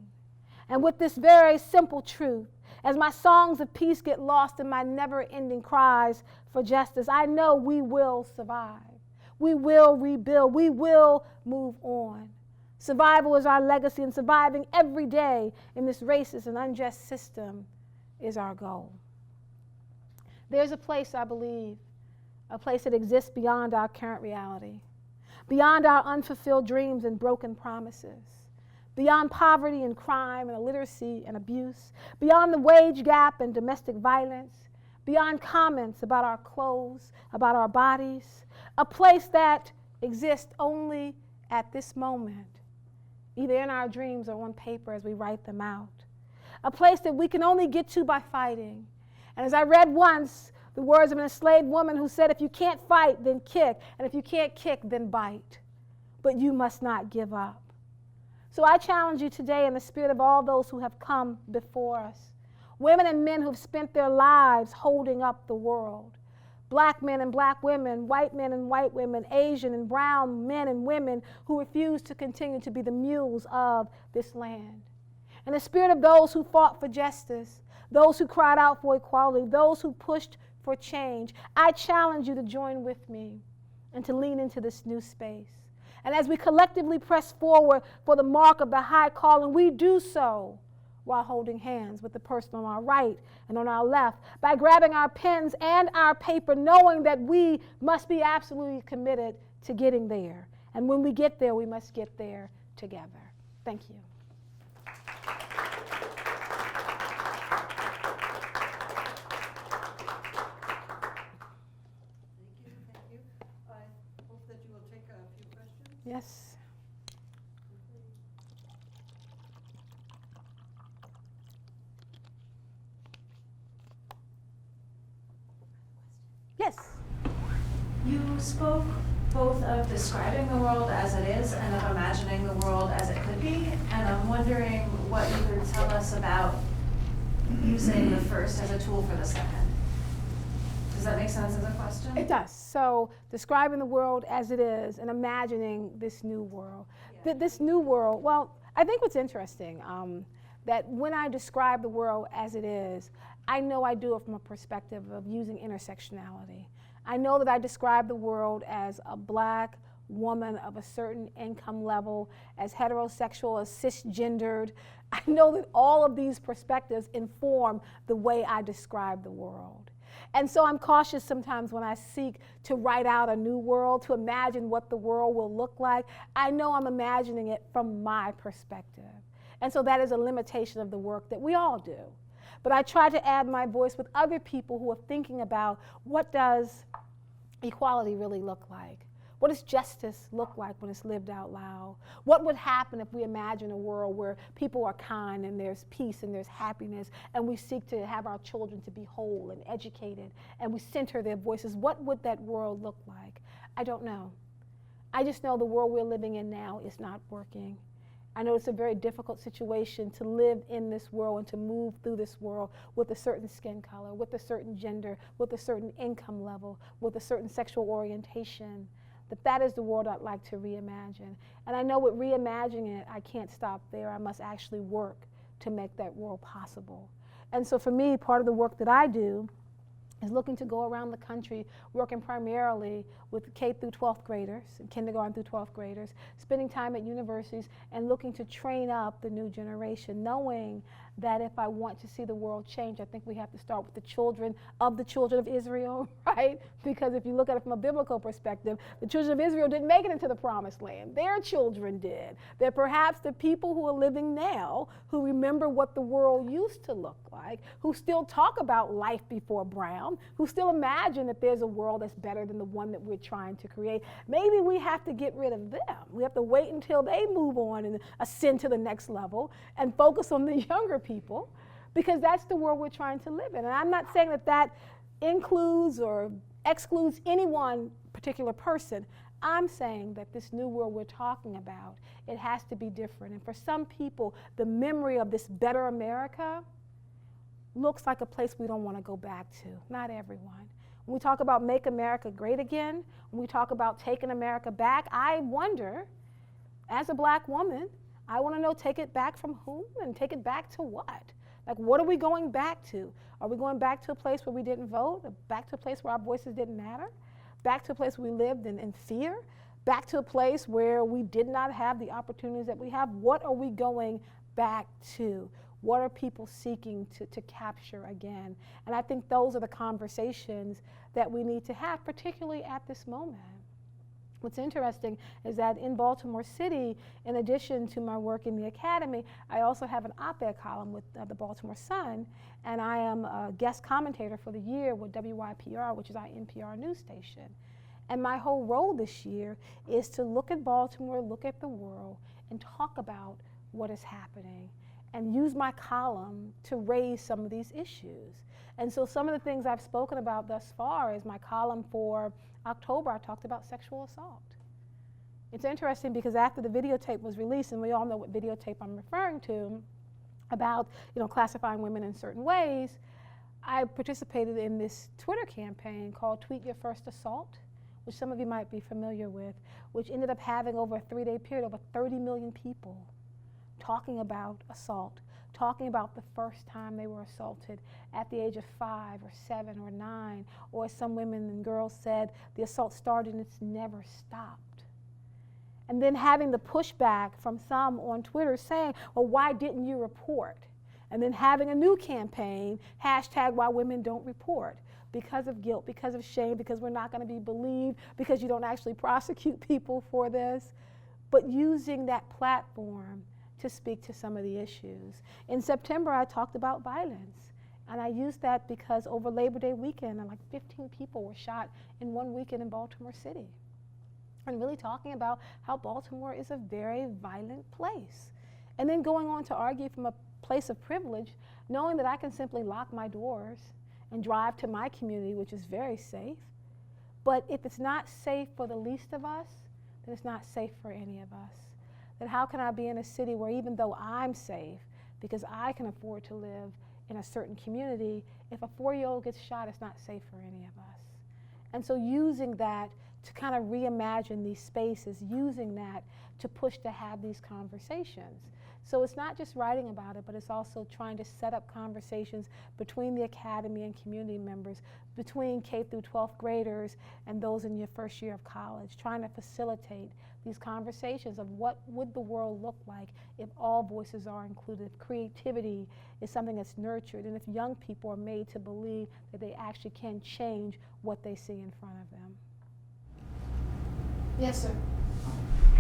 And with this very simple truth, as my songs of peace get lost in my never-ending cries for justice, I know we will survive. We will rebuild. We will move on. Survival is our legacy, and surviving every day in this racist and unjust system is our goal. There's a place, I believe, a place that exists beyond our current reality, beyond our unfulfilled dreams and broken promises, beyond poverty and crime and illiteracy and abuse, beyond the wage gap and domestic violence, beyond comments about our clothes, about our bodies, a place that exists only at this moment, either in our dreams or on paper as we write them out, a place that we can only get to by fighting. And as I read once, the words of an enslaved woman who said, if you can't fight, then kick, and if you can't kick, then bite, but you must not give up. So I challenge you today in the spirit of all those who have come before us, women and men who've spent their lives holding up the world, black men and black women, white men and white women, Asian and brown men and women who refuse to continue to be the mules of this land. In the spirit of those who fought for justice, those who cried out for equality, those who pushed for change, I challenge you to join with me and to lean into this new space. And as we collectively press forward for the mark of the high calling, we do so while holding hands with the person on our right and on our left, by grabbing our pens and our paper, knowing that we must be absolutely committed to getting there. And when we get there, we must get there together. Thank you. Thank you. I hope that you will take a few questions. Yes. Yes. You spoke both of describing the world as it is and of imagining the world as it could be, and I'm wondering what you could tell us about using the first as a tool for the second. Does that make sense as a question? It does. So describing the world as it is and imagining this new world. Yeah. This new world, well, I think what's interesting, that when I describe the world as it is, I know I do it from a perspective of using intersectionality. I know that I describe the world as a black woman of a certain income level, as heterosexual, as cisgendered. I know that all of these perspectives inform the way I describe the world. And so I'm cautious sometimes when I seek to write out a new world, to imagine what the world will look like. I know I'm imagining it from my perspective. And so that is a limitation of the work that we all do. But I try to add my voice with other people who are thinking about, what does equality really look like? What does justice look like when it's lived out loud? What would happen if we imagine a world where people are kind and there's peace and there's happiness, and we seek to have our children to be whole and educated, and we center their voices? What would that world look like? I don't know. I just know the world we're living in now is not working. I know it's a very difficult situation to live in this world and to move through this world with a certain skin color, with a certain gender, with a certain income level, with a certain sexual orientation. That is the world I'd like to reimagine. And I know with reimagining it, I can't stop there. I must actually work to make that world possible. And so for me, part of the work that I do is looking to go around the country, working primarily with K through 12th graders, kindergarten through 12th graders, spending time at universities and looking to train up the new generation, knowing that if I want to see the world change, I think we have to start with the children of Israel, right? Because if you look at it from a biblical perspective, the children of Israel didn't make it into the promised land. Their children did. They're perhaps the people who are living now who remember what the world used to look like, who still talk about life before Brown, who still imagine that there's a world that's better than the one that we're trying to create. Maybe we have to get rid of them. We have to wait until they move on and ascend to the next level and focus on the younger people, because that's the world we're trying to live in. And I'm not saying that that includes or excludes any one particular person. I'm saying that this new world we're talking about, it has to be different. And for some people, the memory of this better America looks like a place we don't want to go back to. Not everyone. When we talk about make America great again, when we talk about taking America back, I wonder, as a black woman, I want to know, take it back from whom and take it back to what? Like, what are we going back to? Are we going back to a place where we didn't vote? Back to a place where our voices didn't matter? Back to a place where we lived in fear? Back to a place where we did not have the opportunities that we have? What are we going back to? What are people seeking to capture again? And I think those are the conversations that we need to have, particularly at this moment. What's interesting is that in Baltimore City, in addition to my work in the Academy, I also have an op-ed column with the Baltimore Sun, and I am a guest commentator for the year with WYPR, which is our NPR news station. And my whole role this year is to look at Baltimore, look at the world, and talk about what is happening, and use my column to raise some of these issues. And so some of the things I've spoken about thus far is my column for October. I talked about sexual assault. It's interesting because after the videotape was released, and we all know what videotape I'm referring to, about classifying women in certain ways, I participated in this Twitter campaign called Tweet Your First Assault, which some of you might be familiar with, which ended up having over a 3-day period over 30 million people talking about assault, talking about the first time they were assaulted at the age of 5 or 7 or 9, or as some women and girls said, the assault started and it's never stopped. And then having the pushback from some on Twitter saying, well, why didn't you report? And then having a new campaign, hashtag why women don't report, because of guilt, because of shame, because we're not going to be believed, because you don't actually prosecute people for this, but using that platform to speak to some of the issues. In September, I talked about violence, and I used that because over Labor Day weekend, like 15 people were shot in one weekend in Baltimore City. And really talking about how Baltimore is a very violent place. And then going on to argue from a place of privilege, knowing that I can simply lock my doors and drive to my community, which is very safe. But if it's not safe for the least of us, then it's not safe for any of us. Then how can I be in a city where even though I'm safe, because I can afford to live in a certain community, if a 4-year-old gets shot, it's not safe for any of us. And so using that to kind of reimagine these spaces, using that to push to have these conversations. So it's not just writing about it, but it's also trying to set up conversations between the Academy and community members, between K through 12th graders and those in your first year of college, trying to facilitate these conversations of what would the world look like if all voices are included, if creativity is something that's nurtured, and if young people are made to believe that they actually can change what they see in front of them. Yes, sir.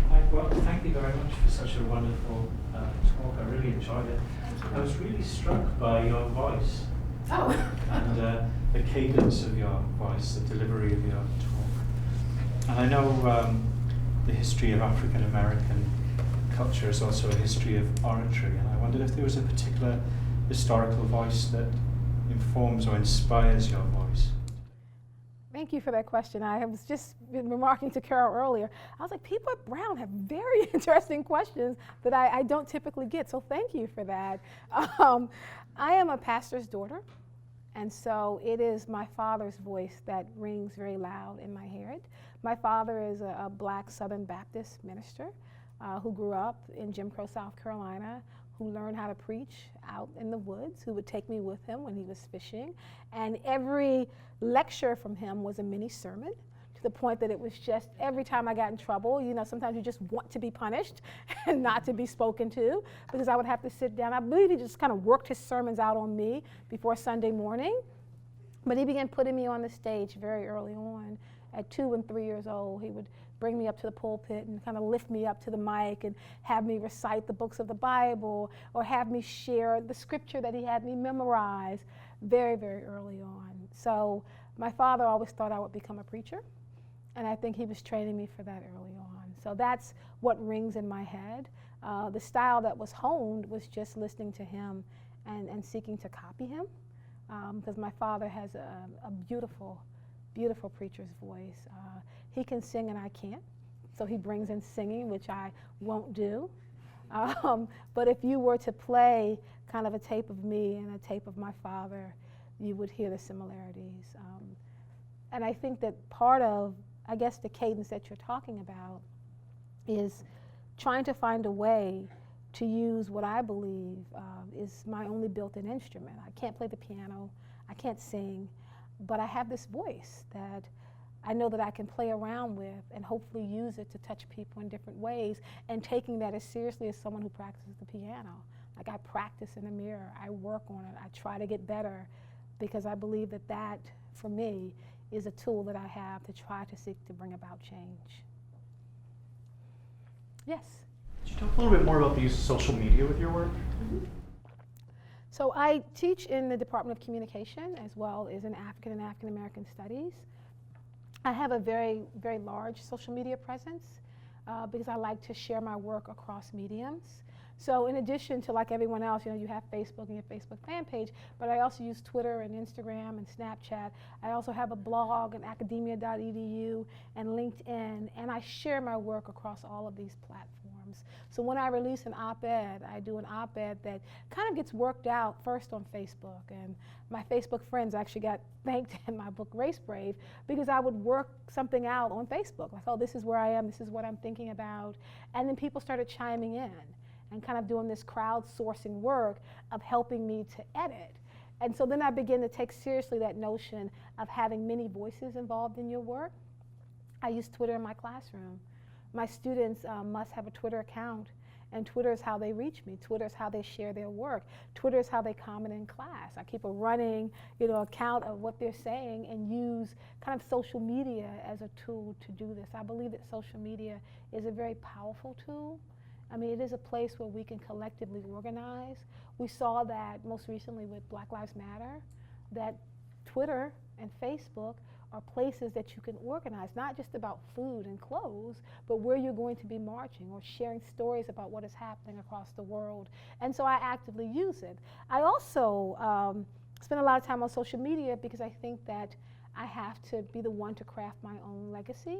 Hi, well, thank you very much for such a wonderful talk. I really enjoyed it. I was really struck by your voice. Oh. And the cadence of your voice, the delivery of your talk. And I know the history of African American culture is also a history of oratory, and I wondered if there was a particular historical voice that informs or inspires your voice. Thank you for that question. I was just been remarking to Carol earlier. I was like, people at Brown have very interesting questions that I don't typically get, so thank you for that. I am a pastor's daughter, and so it is my father's voice that rings very loud in my head. My father is a black Southern Baptist minister who grew up in Jim Crow, South Carolina, who learned how to preach out in the woods, who would take me with him when he was fishing. And every lecture from him was a mini sermon to the point that it was just every time I got in trouble, you know, sometimes you just want to be punished and not to be spoken to, because I would have to sit down. I believe he just kind of worked his sermons out on me before Sunday morning. But he began putting me on the stage very early on. At 2 and 3 years old, he would bring me up to the pulpit and kind of lift me up to the mic and have me recite the books of the Bible or have me share the scripture that he had me memorize very, very early on. So my father always thought I would become a preacher, and I think he was training me for that early on. So that's what rings in my head. The style that was honed was just listening to him and seeking to copy him, because my father has a beautiful, beautiful preacher's voice. He can sing and I can't, so he brings in singing, which I won't do. But if you were to play kind of a tape of me and a tape of my father, you would hear the similarities. And I think that part of, I guess, the cadence that you're talking about is trying to find a way to use what I believe is my only built-in instrument. I can't play the piano, I can't sing, but I have this voice that I know that I can play around with and hopefully use it to touch people in different ways, and taking that as seriously as someone who practices the piano. Like, I practice in the mirror, I work on it, I try to get better, because I believe that that, for me, is a tool that I have to try to seek to bring about change. Yes? Could you talk a little bit more about the use of social media with your work? Mm-hmm. So I teach in the Department of Communication as well as in African and African American Studies. I have a very, very large social media presence because I like to share my work across mediums. So in addition to, like everyone else, you know, you have Facebook and your Facebook fan page, but I also use Twitter and Instagram and Snapchat. I also have a blog and academia.edu and LinkedIn, and I share my work across all of these platforms. So when I release an op-ed, I do an op-ed that kind of gets worked out first on Facebook, and my Facebook friends actually got thanked in my book RaceBrave because I would work something out on Facebook, like, oh, this is where I am, this is what I'm thinking about, and then people started chiming in and kind of doing this crowdsourcing work of helping me to edit. And so then I began to take seriously that notion of having many voices involved in your work. I use Twitter in my classroom. My students must have a Twitter account, and Twitter is how they reach me. Twitter is how they share their work. Twitter is how they comment in class. I keep a running, you know, account of what they're saying and use kind of social media as a tool to do this. I believe that social media is a very powerful tool. I mean, it is a place where we can collectively organize. We saw that most recently with Black Lives Matter, that Twitter and Facebook are places that you can organize, not just about food and clothes, but where you're going to be marching or sharing stories about what is happening across the world. And so I actively use it. I also spend a lot of time on social media because I think that I have to be the one to craft my own legacy.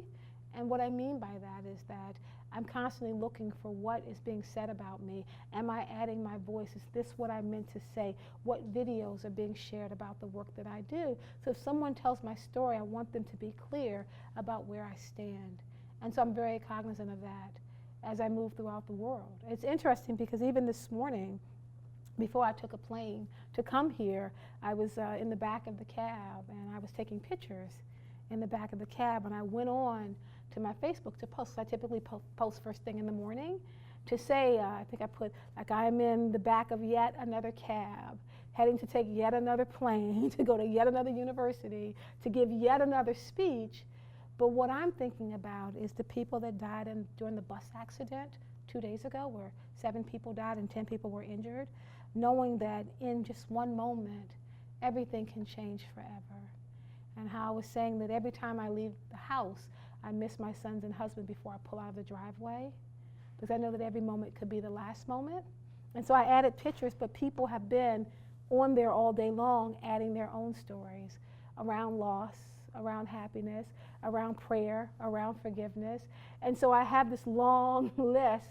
And what I mean by that is that I'm constantly looking for what is being said about me. Am I adding my voice? Is this what I meant to say? What videos are being shared about the work that I do? So if someone tells my story, I want them to be clear about where I stand. And so I'm very cognizant of that as I move throughout the world. It's interesting because even this morning, before I took a plane to come here, I was in the back of the cab and I was taking pictures in the back of the cab, and I went on to my Facebook to post. I typically post first thing in the morning to say, I think I put, like, I am in the back of yet another cab, heading to take yet another plane, to go to yet another university, to give yet another speech. But what I'm thinking about is the people that died during the bus accident 2 days ago, where 7 people died and 10 people were injured, knowing that in just one moment, everything can change forever. And how I was saying that every time I leave the house, I miss my sons and husband before I pull out of the driveway, because I know that every moment could be the last moment. And so I added pictures, but people have been on there all day long adding their own stories around loss, around happiness, around prayer, around forgiveness. And so I have this long list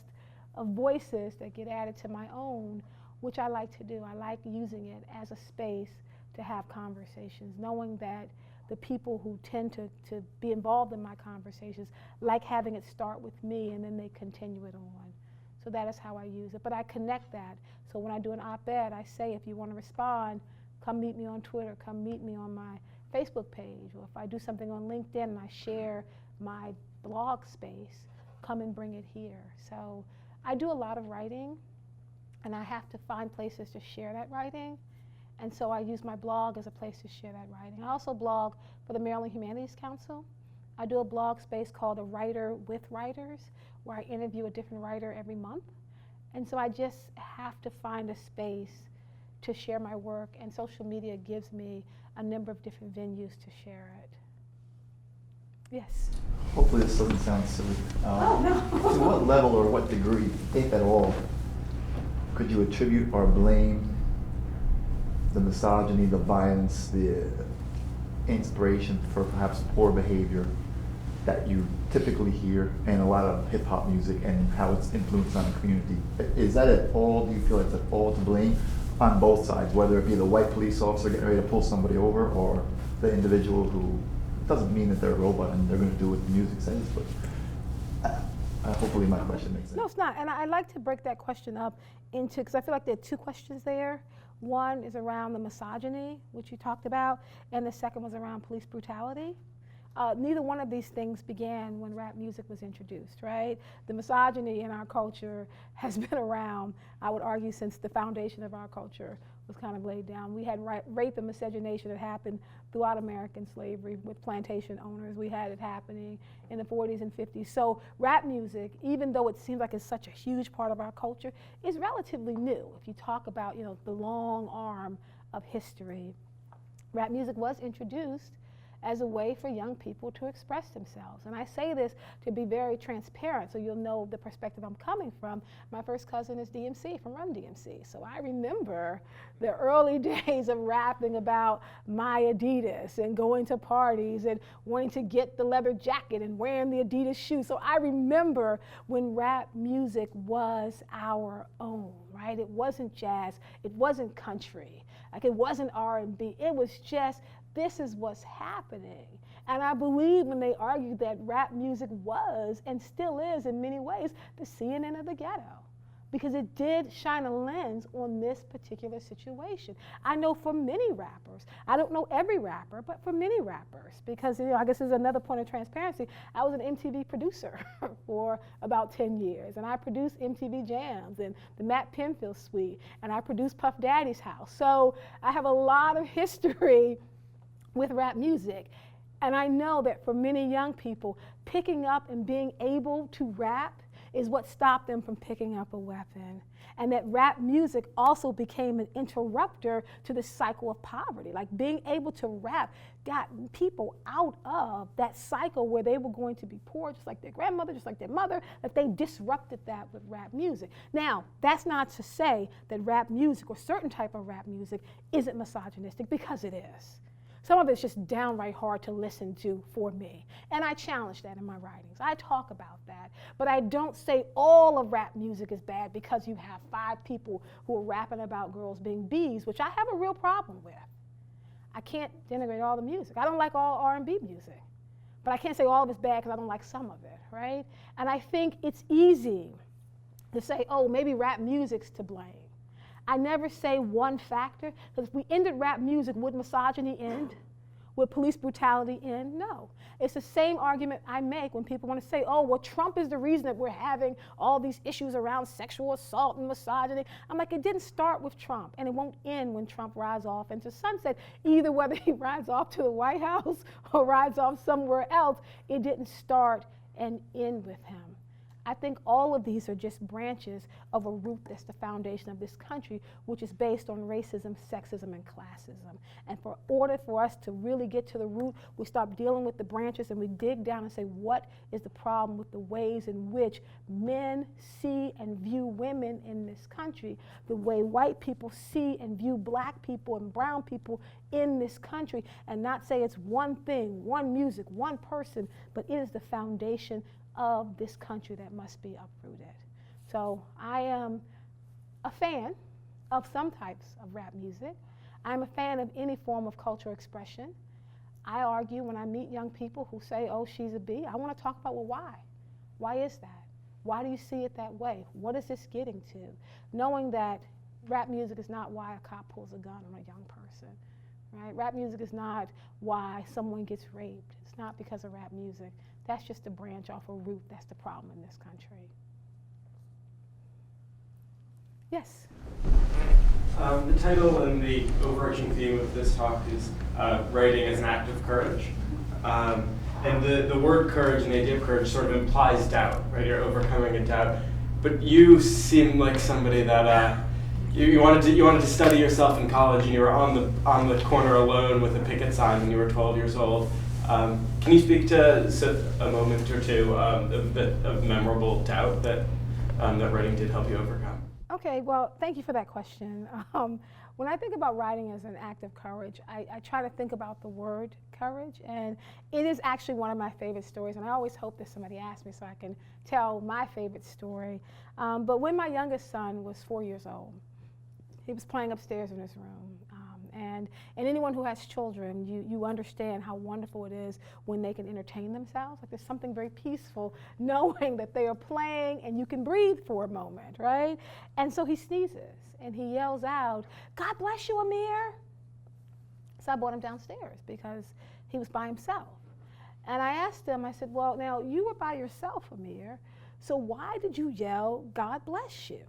of voices that get added to my own, which I like to do. I like using it as a space to have conversations, knowing that the people who tend to be involved in my conversations like having it start with me and then they continue it on. So that is how I use it. But I connect that. So when I do an op-ed, I say, if you want to respond, come meet me on Twitter, come meet me on my Facebook page, or if I do something on LinkedIn and I share my blog space, come and bring it here. So I do a lot of writing, and I have to find places to share that writing. And so I use my blog as a place to share that writing. I also blog for the Maryland Humanities Council. I do a blog space called A Writer with Writers, where I interview a different writer every month. And so I just have to find a space to share my work, and social media gives me a number of different venues to share it. Yes? Hopefully this doesn't sound silly. Oh, no. To what level or what degree, if at all, could you attribute or blame the misogyny, the violence, the inspiration for perhaps poor behavior that you typically hear in a lot of hip-hop music and how it's influenced on the community? Is that at all, do you feel it's at all to blame on both sides, whether it be the white police officer getting ready to pull somebody over or the individual who doesn't mean that they're a robot and they're going to do what the music says, but hopefully my question makes sense. No, it's not. And I like to break that question up into, because I feel like there are two questions there. One is around the misogyny, which you talked about, and the second was around police brutality. Neither one of these things began when rap music was introduced, right? The misogyny in our culture has been around, I would argue, since the foundation of our culture was kind of laid down. We had rape and miscegenation that happened throughout American slavery with plantation owners. We had it happening in the 40s and 50s. So rap music, even though it seems like it's such a huge part of our culture, is relatively new. If you talk about, you know, the long arm of history, rap music was introduced as a way for young people to express themselves. And I say this to be very transparent so you'll know the perspective I'm coming from. My first cousin is DMC, from Run DMC. So I remember the early days of rapping about my Adidas and going to parties and wanting to get the leather jacket and wearing the Adidas shoes. So I remember when rap music was our own, right? It wasn't jazz, it wasn't country, like it wasn't R&B, it was just, this is what's happening. And I believe when they argued that rap music was, and still is in many ways, the CNN of the ghetto, because it did shine a lens on this particular situation. I know for many rappers, I don't know every rapper, but for many rappers, because, you know, I guess there's another point of transparency. I was an MTV producer for about 10 years, and I produced MTV Jams and the Matt Penfield Suite, and I produced Puff Daddy's House. So I have a lot of history with rap music. And I know that for many young people, picking up and being able to rap is what stopped them from picking up a weapon. And that rap music also became an interrupter to the cycle of poverty. Like being able to rap got people out of that cycle where they were going to be poor, just like their grandmother, just like their mother, that they disrupted that with rap music. Now, that's not to say that rap music or certain type of rap music isn't misogynistic, because it is. Some of it's just downright hard to listen to for me. And I challenge that in my writings. I talk about that. But I don't say all of rap music is bad because you have 5 people who are rapping about girls being bees, which I have a real problem with. I can't denigrate all the music. I don't like all R&B music. But I can't say all of it's bad because I don't like some of it, right? And I think it's easy to say, oh, maybe rap music's to blame. I never say one factor, because if we ended rap music, would misogyny end? Would police brutality end? No. It's the same argument I make when people want to say, oh, well, Trump is the reason that we're having all these issues around sexual assault and misogyny. I'm like, it didn't start with Trump, and it won't end when Trump rides off into sunset. Either whether he rides off to the White House or rides off somewhere else, it didn't start and end with him. I think all of these are just branches of a root that's the foundation of this country, which is based on racism, sexism, and classism. And for order for us to really get to the root, we stop dealing with the branches and we dig down and say, what is the problem with the ways in which men see and view women in this country, the way white people see and view black people and brown people in this country, and not say it's one thing, one music, one person, but it is the foundation of this country that must be uprooted. So I am a fan of some types of rap music. I'm a fan of any form of cultural expression. I argue when I meet young people who say, oh, she's a bee, I want to talk about, well, why? Why is that? Why do you see it that way? What is this getting to? Knowing that rap music is not why a cop pulls a gun on a young person, right? Rap music is not why someone gets raped. It's not because of rap music. That's just a branch off a root. That's the problem in this country. Yes? The title and the overarching theme of this talk is writing as an act of courage. And the word courage and the idea of courage sort of implies doubt, right? You're overcoming a doubt. But you seem like somebody that you wanted to study yourself in college, and you were on the corner alone with a picket sign when you were 12 years old. Can you speak to a moment or two of memorable doubt that writing did help you overcome? Okay, well, thank you for that question. When I think about writing as an act of courage, I try to think about the word courage, and it is actually one of my favorite stories, and I always hope that somebody asks me so I can tell my favorite story. But when my youngest son was 4 years old, he was playing upstairs in his room. And anyone who has children, you understand how wonderful it is when they can entertain themselves. Like there's something very peaceful knowing that they are playing and you can breathe for a moment, right? And so he sneezes and he yells out, "God bless you, Amir." So I brought him downstairs because he was by himself. And I asked him, I said, well, now you were by yourself, Amir, so why did you yell, "God bless you"?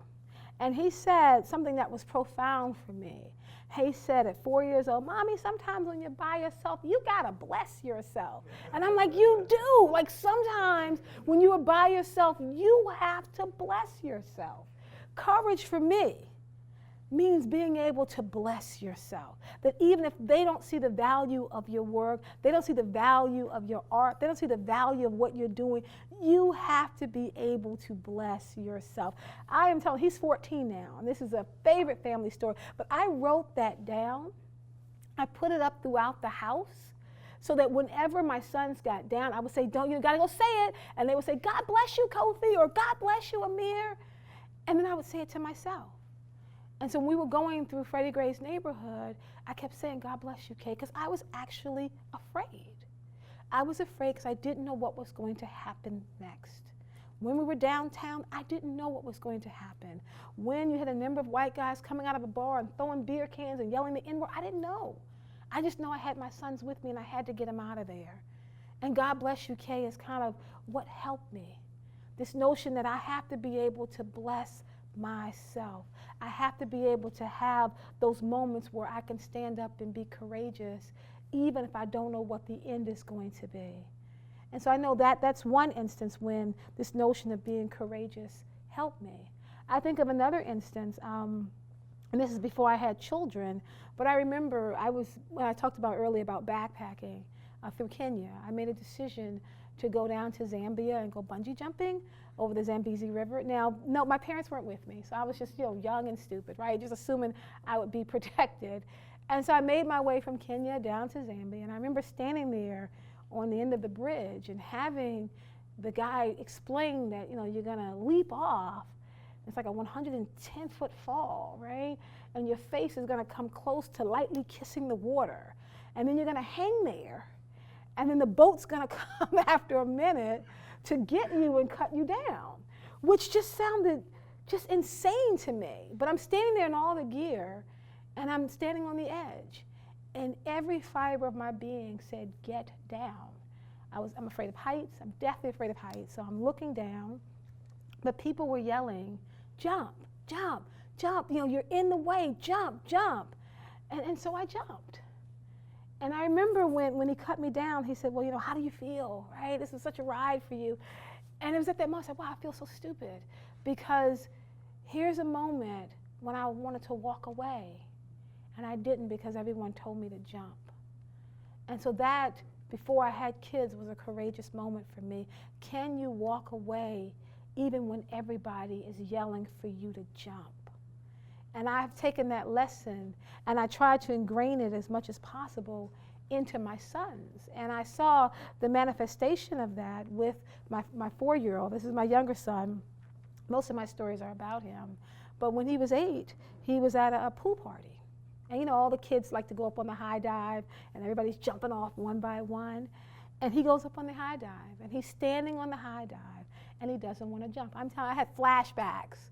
And he said something that was profound for me. He said at 4 years old, "Mommy, sometimes when you're by yourself, you gotta bless yourself." And I'm like, you do. Like sometimes when you are by yourself, you have to bless yourself. Courage for me means being able to bless yourself. That even if they don't see the value of your work, they don't see the value of your art, they don't see the value of what you're doing, you have to be able to bless yourself. I am telling, he's 14 now, and this is a favorite family story, but I wrote that down. I put it up throughout the house so that whenever my sons got down, I would say, "Don't, you gotta go say it." And they would say, "God bless you, Kofi," or "God bless you, Amir." And then I would say it to myself. And so when we were going through Freddie Gray's neighborhood, I kept saying, "God bless you, Kay," because I was actually afraid. I was afraid because I didn't know what was going to happen next. When we were downtown, I didn't know what was going to happen. When you had a number of white guys coming out of a bar and throwing beer cans and yelling the N-word, I didn't know. I just know I had my sons with me and I had to get them out of there. And "God bless you, Kay" is kind of what helped me. This notion that I have to be able to bless myself. I have to be able to have those moments where I can stand up and be courageous, even if I don't know what the end is going to be. And so I know that that's one instance when this notion of being courageous helped me. I think of another instance, and this is before I had children, but I remember when I talked about earlier about backpacking through Kenya, I made a decision to go down to Zambia and go bungee jumping over the Zambezi River. Now, no, my parents weren't with me, so I was just, young and stupid, right? Just assuming I would be protected. And so I made my way from Kenya down to Zambia, and I remember standing there on the end of the bridge and having the guy explain that, you're gonna leap off. It's like a 110-foot fall, right? And your face is gonna come close to lightly kissing the water. And then you're gonna hang there. And then the boat's gonna come after a minute to get you and cut you down, which just sounded just insane to me. But I'm standing there in all the gear, and I'm standing on the edge. And every fiber of my being said, "Get down." I'm afraid of heights. I'm deathly afraid of heights. So I'm looking down. But people were yelling, "Jump, jump, jump. You're in the way. Jump, jump." And so I jumped. And I remember when he cut me down, he said, "Well, how do you feel, right? This is such a ride for you." And it was at that moment I said, "Wow, I feel so stupid." Because here's a moment when I wanted to walk away, and I didn't because everyone told me to jump. And so that, before I had kids, was a courageous moment for me. Can you walk away even when everybody is yelling for you to jump? And I've taken that lesson and I try to ingrain it as much as possible into my sons. And I saw the manifestation of that with my 4-year-old. This is my younger son. Most of my stories are about him. But when he was 8, he was at a pool party. And all the kids like to go up on the high dive and everybody's jumping off one by one. And he goes up on the high dive and he's standing on the high dive and he doesn't want to jump. I'm telling you, I had flashbacks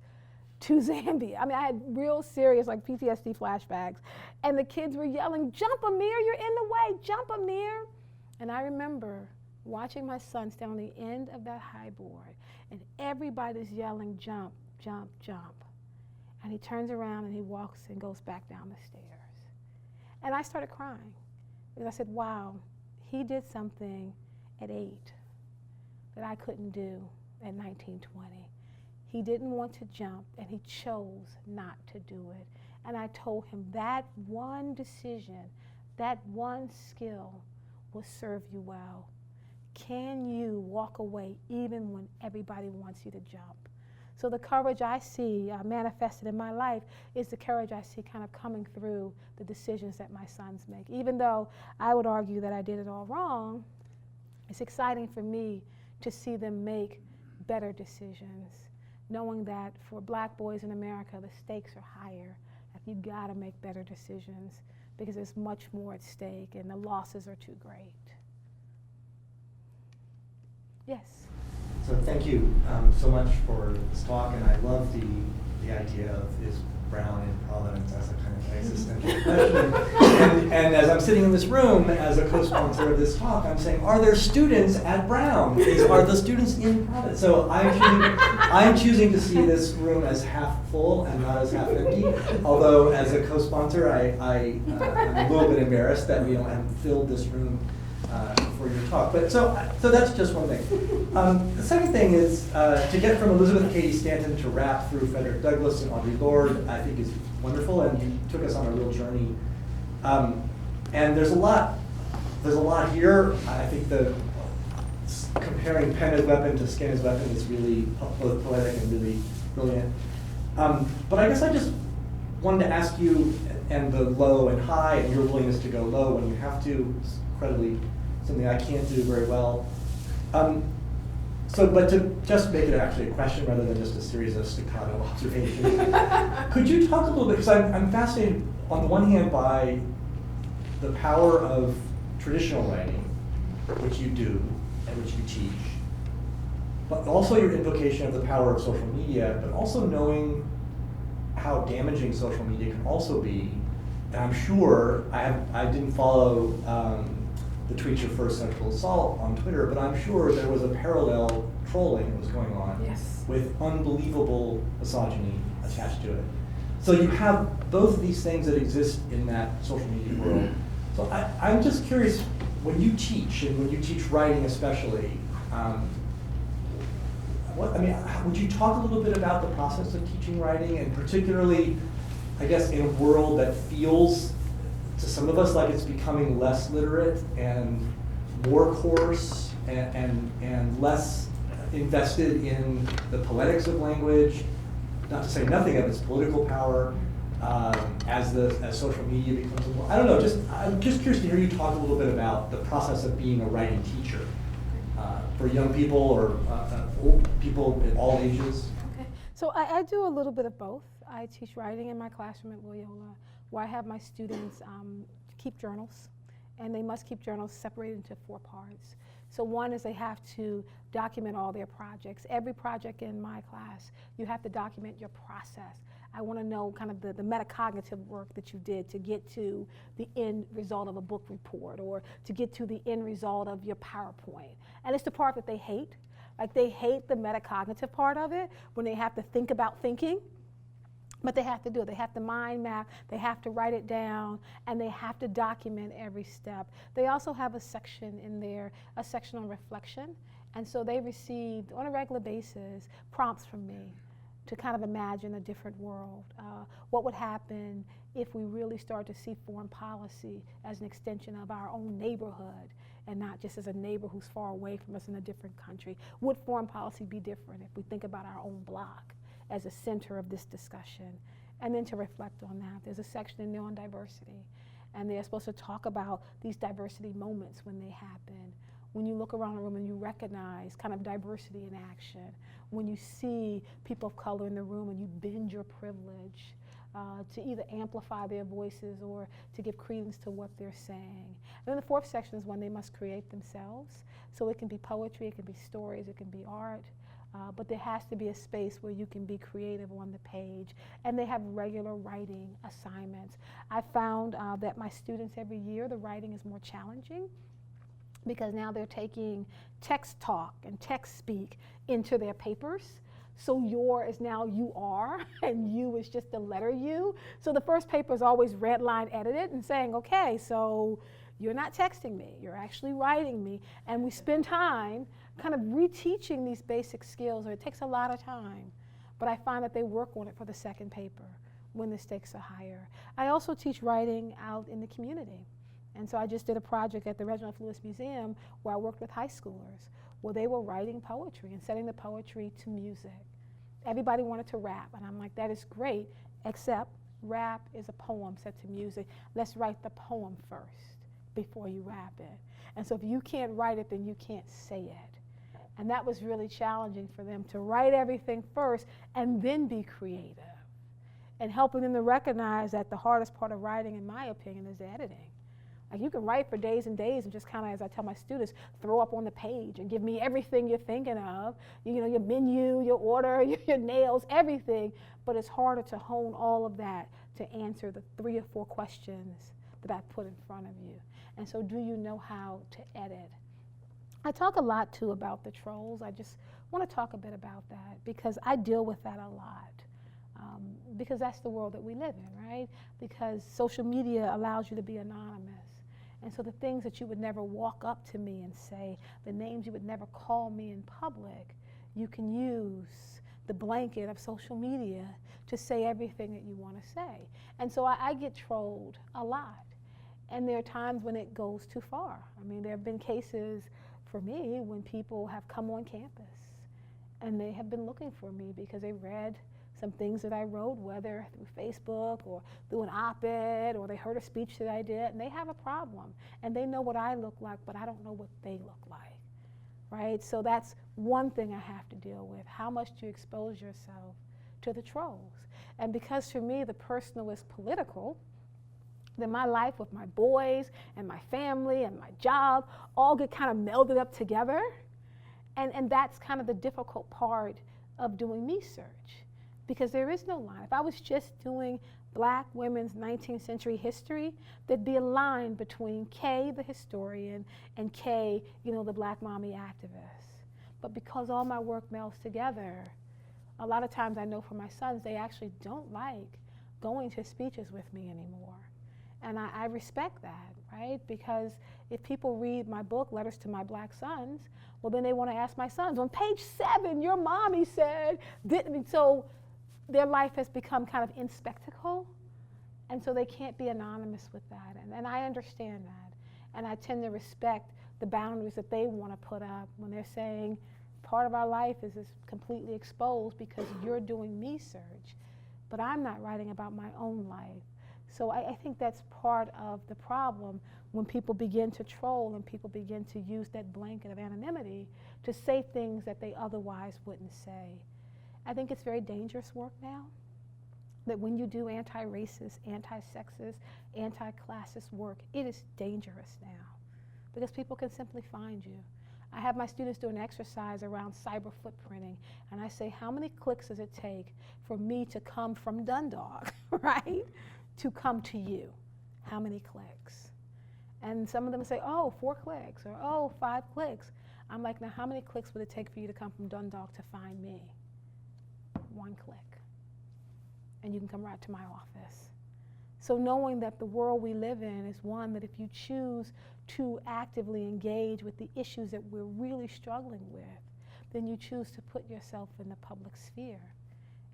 to Zambia. I mean, I had real serious like PTSD flashbacks. And the kids were yelling, "Jump, Amir, you're in the way, jump, Amir." And I remember watching my son stand on the end of that high board, and everybody's yelling, "Jump, jump, jump." And he turns around and he walks and goes back down the stairs. And I started crying because I said, wow, he did something at 8 that I couldn't do at 19, 20. He didn't want to jump, and he chose not to do it. And I told him that one decision, that one skill will serve you well. Can you walk away even when everybody wants you to jump? So the courage I see manifested in my life is the courage I see kind of coming through the decisions that my sons make. Even though I would argue that I did it all wrong, it's exciting for me to see them make better decisions, knowing that for black boys in America, the stakes are higher. Like, you gotta make better decisions because there's much more at stake and the losses are too great. Yes? So thank you so much for this talk, and I love the idea of is Brown in Providence as a kind of existential question. And as I'm sitting in this room as a co-sponsor of this talk, I'm saying, are there students at Brown? Are the students in Providence? So I'm choosing to see this room as half full and not as half empty. Although as a co-sponsor, I'm a little bit embarrassed that we haven't filled this room for your talk. But so that's just one thing. The second thing is to get from Elizabeth Cady Stanton to rap through Frederick Douglass and Audre Lorde, I think is wonderful, and you took us on a real journey. And there's a lot here. I think the comparing pen as weapon to skin as weapon is really both poetic and really brilliant. But I guess I just wanted to ask you, and the low and high, and your willingness to go low when you have to, is incredibly something I can't do very well. But to just make it actually a question rather than just a series of staccato observations, could you talk a little bit, because I'm fascinated on the one hand by the power of traditional writing, which you do and which you teach, but also your invocation of the power of social media, but also knowing how damaging social media can also be. And I'm sure, I didn't follow the Tweet Your First Sexual Assault on Twitter, but I'm sure there was a parallel trolling that was going on with unbelievable misogyny attached to it. So you have both of these things that exist in that social media world. So I'm just curious, when you teach, and when you teach writing especially, would you talk a little bit about the process of teaching writing, and particularly, I guess, in a world that feels to some of us like it's becoming less literate and more coarse and less invested in the poetics of language, not to say nothing of its political power, as social media becomes more. I don't know. I'm just curious to hear you talk a little bit about the process of being a writing teacher for young people or old people at all ages. Okay. So I do a little bit of both. I teach writing in my classroom at Loyola, where I have my students keep journals, and they must keep journals separated into 4 parts. So one is they have to document all their projects. Every project in my class, you have to document your process. I want to know kind of the metacognitive work that you did to get to the end result of a book report, or to get to the end result of your PowerPoint. And it's the part that they hate. Like, they hate the metacognitive part of it, when they have to think about thinking. But they have to do it. They have to mind map, they have to write it down, and they have to document every step. They also have a section in there, a section on reflection. And so they received, on a regular basis, prompts from me to kind of imagine a different world. What would happen if we really start to see foreign policy as an extension of our own neighborhood, and not just as a neighbor who's far away from us in a different country? Would foreign policy be different if we think about our own block as a center of this discussion? And then to reflect on that, there's a section in there on diversity, and they're supposed to talk about these diversity moments when they happen. When you look around the room and you recognize kind of diversity in action, when you see people of color in the room and you bend your privilege to either amplify their voices or to give credence to what they're saying. And then the 4th section is when they must create themselves. So it can be poetry, it can be stories, it can be art. But there has to be a space where you can be creative on the page. And they have regular writing assignments. I found that my students every year, the writing is more challenging because now they're taking text talk and text speak into their papers. So your is now you are, and you is just the letter U. So the first paper is always red line edited and saying, okay, so you're not texting me, you're actually writing me. And we spend time kind of reteaching these basic skills, and it takes a lot of time. But I find that they work on it for the second paper when the stakes are higher. I also teach writing out in the community. And so I just did a project at the Reginald F. Lewis Museum where I worked with high schoolers, where they were writing poetry and setting the poetry to music. Everybody wanted to rap, and I'm like, that is great, except rap is a poem set to music. Let's write the poem first before you rap it. And so if you can't write it, then you can't say it. And that was really challenging for them, to write everything first and then be creative, and helping them to recognize that the hardest part of writing, in my opinion, is the editing. Like, you can write for days and days and just kind of, as I tell my students, throw up on the page and give me everything you're thinking of, you know, your menu, your order, your nails, everything. But it's harder to hone all of that to answer the 3 or 4 questions that I put in front of you. And so, do you know how to edit? I talk a lot, too, about the trolls. I just want to talk a bit about that because I deal with that a lot. Because that's the world that we live in, right? Because social media allows you to be anonymous. And so the things that you would never walk up to me and say, the names you would never call me in public, you can use the blanket of social media to say everything that you want to say. And so I get trolled a lot. And there are times when it goes too far. I mean, there have been cases for me when people have come on campus and they have been looking for me because they read some things that I wrote, whether through Facebook or through an op-ed, or they heard a speech that I did, and they have a problem. And they know what I look like, but I don't know what they look like, right? So that's one thing I have to deal with. How much do you expose yourself to the trolls? And because for me, the personal is political, then my life with my boys and my family and my job all get kind of melded up together. And that's kind of the difficult part of doing me search. Because there is no line. If I was just doing Black women's 19th century history, there'd be a line between Kay, the historian, and Kay, you know, the Black mommy activist. But because all my work melds together, a lot of times I know for my sons, they actually don't like going to speeches with me anymore. And I respect that, right? Because if people read my book, Letters to My Black Sons, well, then they want to ask my sons, on page 7, your mommy said, so their life has become kind of in spectacle, and so they can't be anonymous with that. And I understand that. And I tend to respect the boundaries that they want to put up when they're saying, part of our life is completely exposed because you're doing me search, but I'm not writing about my own life. So I think that's part of the problem when people begin to troll and people begin to use that blanket of anonymity to say things that they otherwise wouldn't say. I think it's very dangerous work now, that when you do anti-racist, anti-sexist, anti-classist work, it is dangerous now because people can simply find you. I have my students do an exercise around cyber footprinting, and I say, how many clicks does it take for me to come from Dundalk, right, to come to you? How many clicks? And some of them say, oh, 4 clicks, or oh, 5 clicks. I'm like, now how many clicks would it take for you to come from Dundalk to find me? 1 click. And you can come right to my office. So knowing that the world we live in is one that if you choose to actively engage with the issues that we're really struggling with, then you choose to put yourself in the public sphere.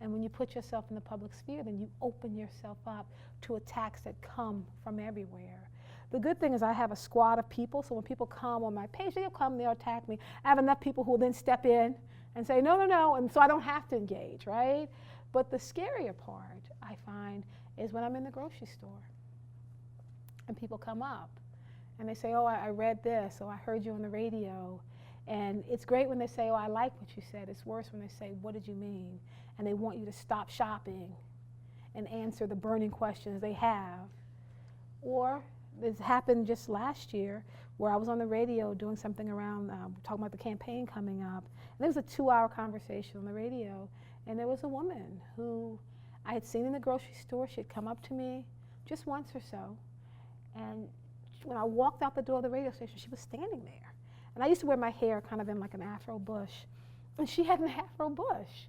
And when you put yourself in the public sphere, then you open yourself up to attacks that come from everywhere. The good thing is I have a squad of people, so when people come on my page, they'll come, they'll attack me. I have enough people who will then step in and say, no, no, no, and so I don't have to engage, right? But the scarier part, I find, is when I'm in the grocery store and people come up and they say, oh, I read this, or I heard you on the radio. And it's great when they say, oh, I like what you said. It's worse when they say, what did you mean? And they want you to stop shopping and answer the burning questions they have. Or this happened just last year where I was on the radio doing something around, talking about the campaign coming up, And it was a 2-hour conversation on the radio. And there was a woman who I had seen in the grocery store. She had come up to me just once or so. And when I walked out the door of the radio station, she was standing there. And I used to wear my hair kind of in like an afro bush. And she had an afro bush.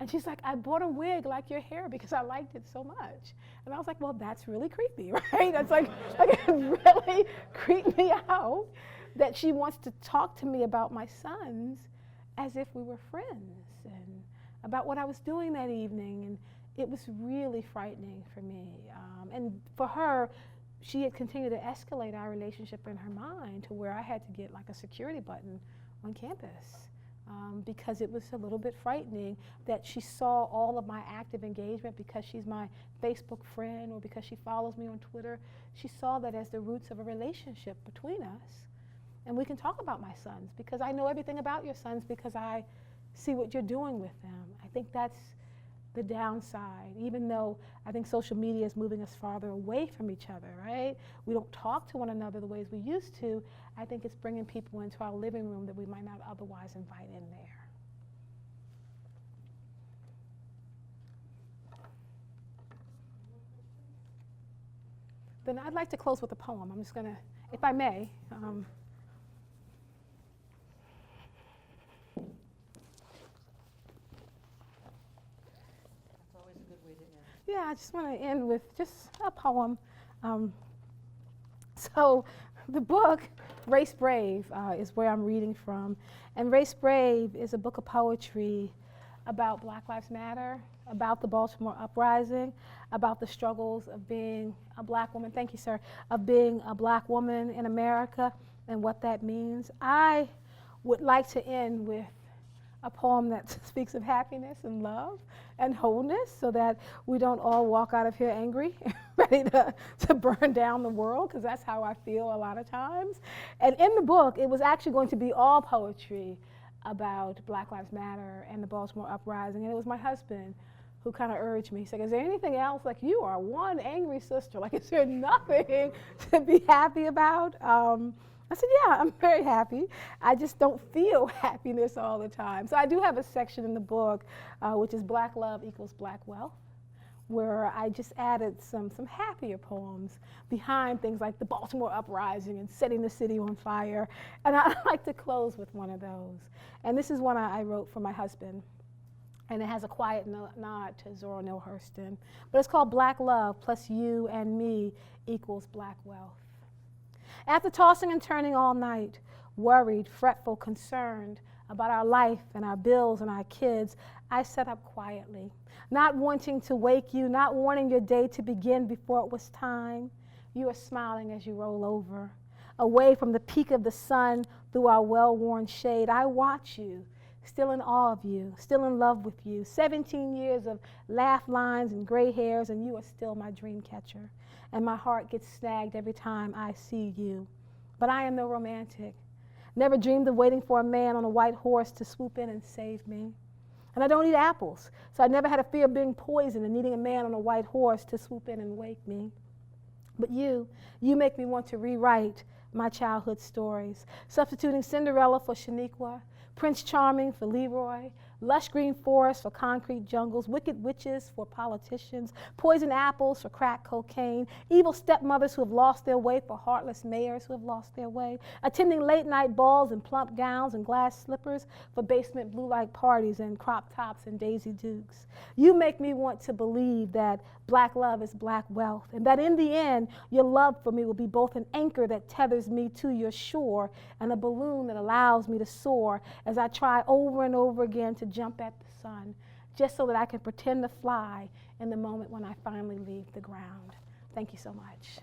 And she's like, I bought a wig like your hair because I liked it so much. And I was like, well, that's really creepy, right? That's like it really creeped me out that she wants to talk to me about my sons as if we were friends and about what I was doing that evening. And it was really frightening for me. And for her, she had continued to escalate our relationship in her mind to where I had to get like a security button on campus. Because it was a little bit frightening that she saw all of my active engagement because she's my Facebook friend or because she follows me on Twitter. She saw that as the roots of a relationship between us. And we can talk about my sons because I know everything about your sons because I see what you're doing with them. I think that's the downside, even though I think social media is moving us farther away from each other, right? We don't talk to one another the ways we used to. I think it's bringing people into our living room that we might not otherwise invite in there. Then I'd like to close with a poem. I'm just going to, if I may. Yeah, I just want to end with just a poem. So the book, RaceBrave, is where I'm reading from. And RaceBrave is a book of poetry about Black Lives Matter, about the Baltimore Uprising, about the struggles of being a Black woman, thank you, sir, of being a Black woman in America and what that means. I would like to end with a poem that speaks of happiness and love and wholeness so that we don't all walk out of here angry, ready to burn down the world, because that's how I feel a lot of times. And in the book, it was actually going to be all poetry about Black Lives Matter and the Baltimore Uprising, and it was my husband who kind of urged me. He said, is there anything else? Like, you are one angry sister. Like, is there nothing to be happy about? I said, yeah, I'm very happy. I just don't feel happiness all the time. So I do have a section in the book, which is Black Love Equals Black Wealth, where I just added some happier poems behind things like the Baltimore Uprising and setting the city on fire. And I'd like to close with one of those. And this is one I wrote for my husband. And it has a quiet nod to Zora Neale Hurston. But it's called Black Love plus you and me equals Black Wealth. After tossing and turning all night, worried, fretful, concerned about our life and our bills and our kids, I sat up quietly, not wanting to wake you, not wanting your day to begin before it was time. You are smiling as you roll over, away from the peak of the sun through our well-worn shade. I watch you, still in awe of you, still in love with you. 17 years of laugh lines and gray hairs, and you are still my dream catcher. And my heart gets snagged every time I see you. But I am no romantic. Never dreamed of waiting for a man on a white horse to swoop in and save me. And I don't eat apples, so I never had a fear of being poisoned and needing a man on a white horse to swoop in and wake me. But you make me want to rewrite my childhood stories, substituting Cinderella for Shaniqua, Prince Charming for Leroy, lush green forests for concrete jungles, wicked witches for politicians, poison apples for crack cocaine, evil stepmothers who have lost their way for heartless mayors who have lost their way, attending late night balls in plump gowns and glass slippers for basement blue light parties and crop tops and Daisy Dukes. You make me want to believe that Black love is Black wealth, and that in the end, your love for me will be both an anchor that tethers me to your shore and a balloon that allows me to soar as I try over and over again to jump at the sun, just so that I can pretend to fly in the moment when I finally leave the ground. Thank you so much.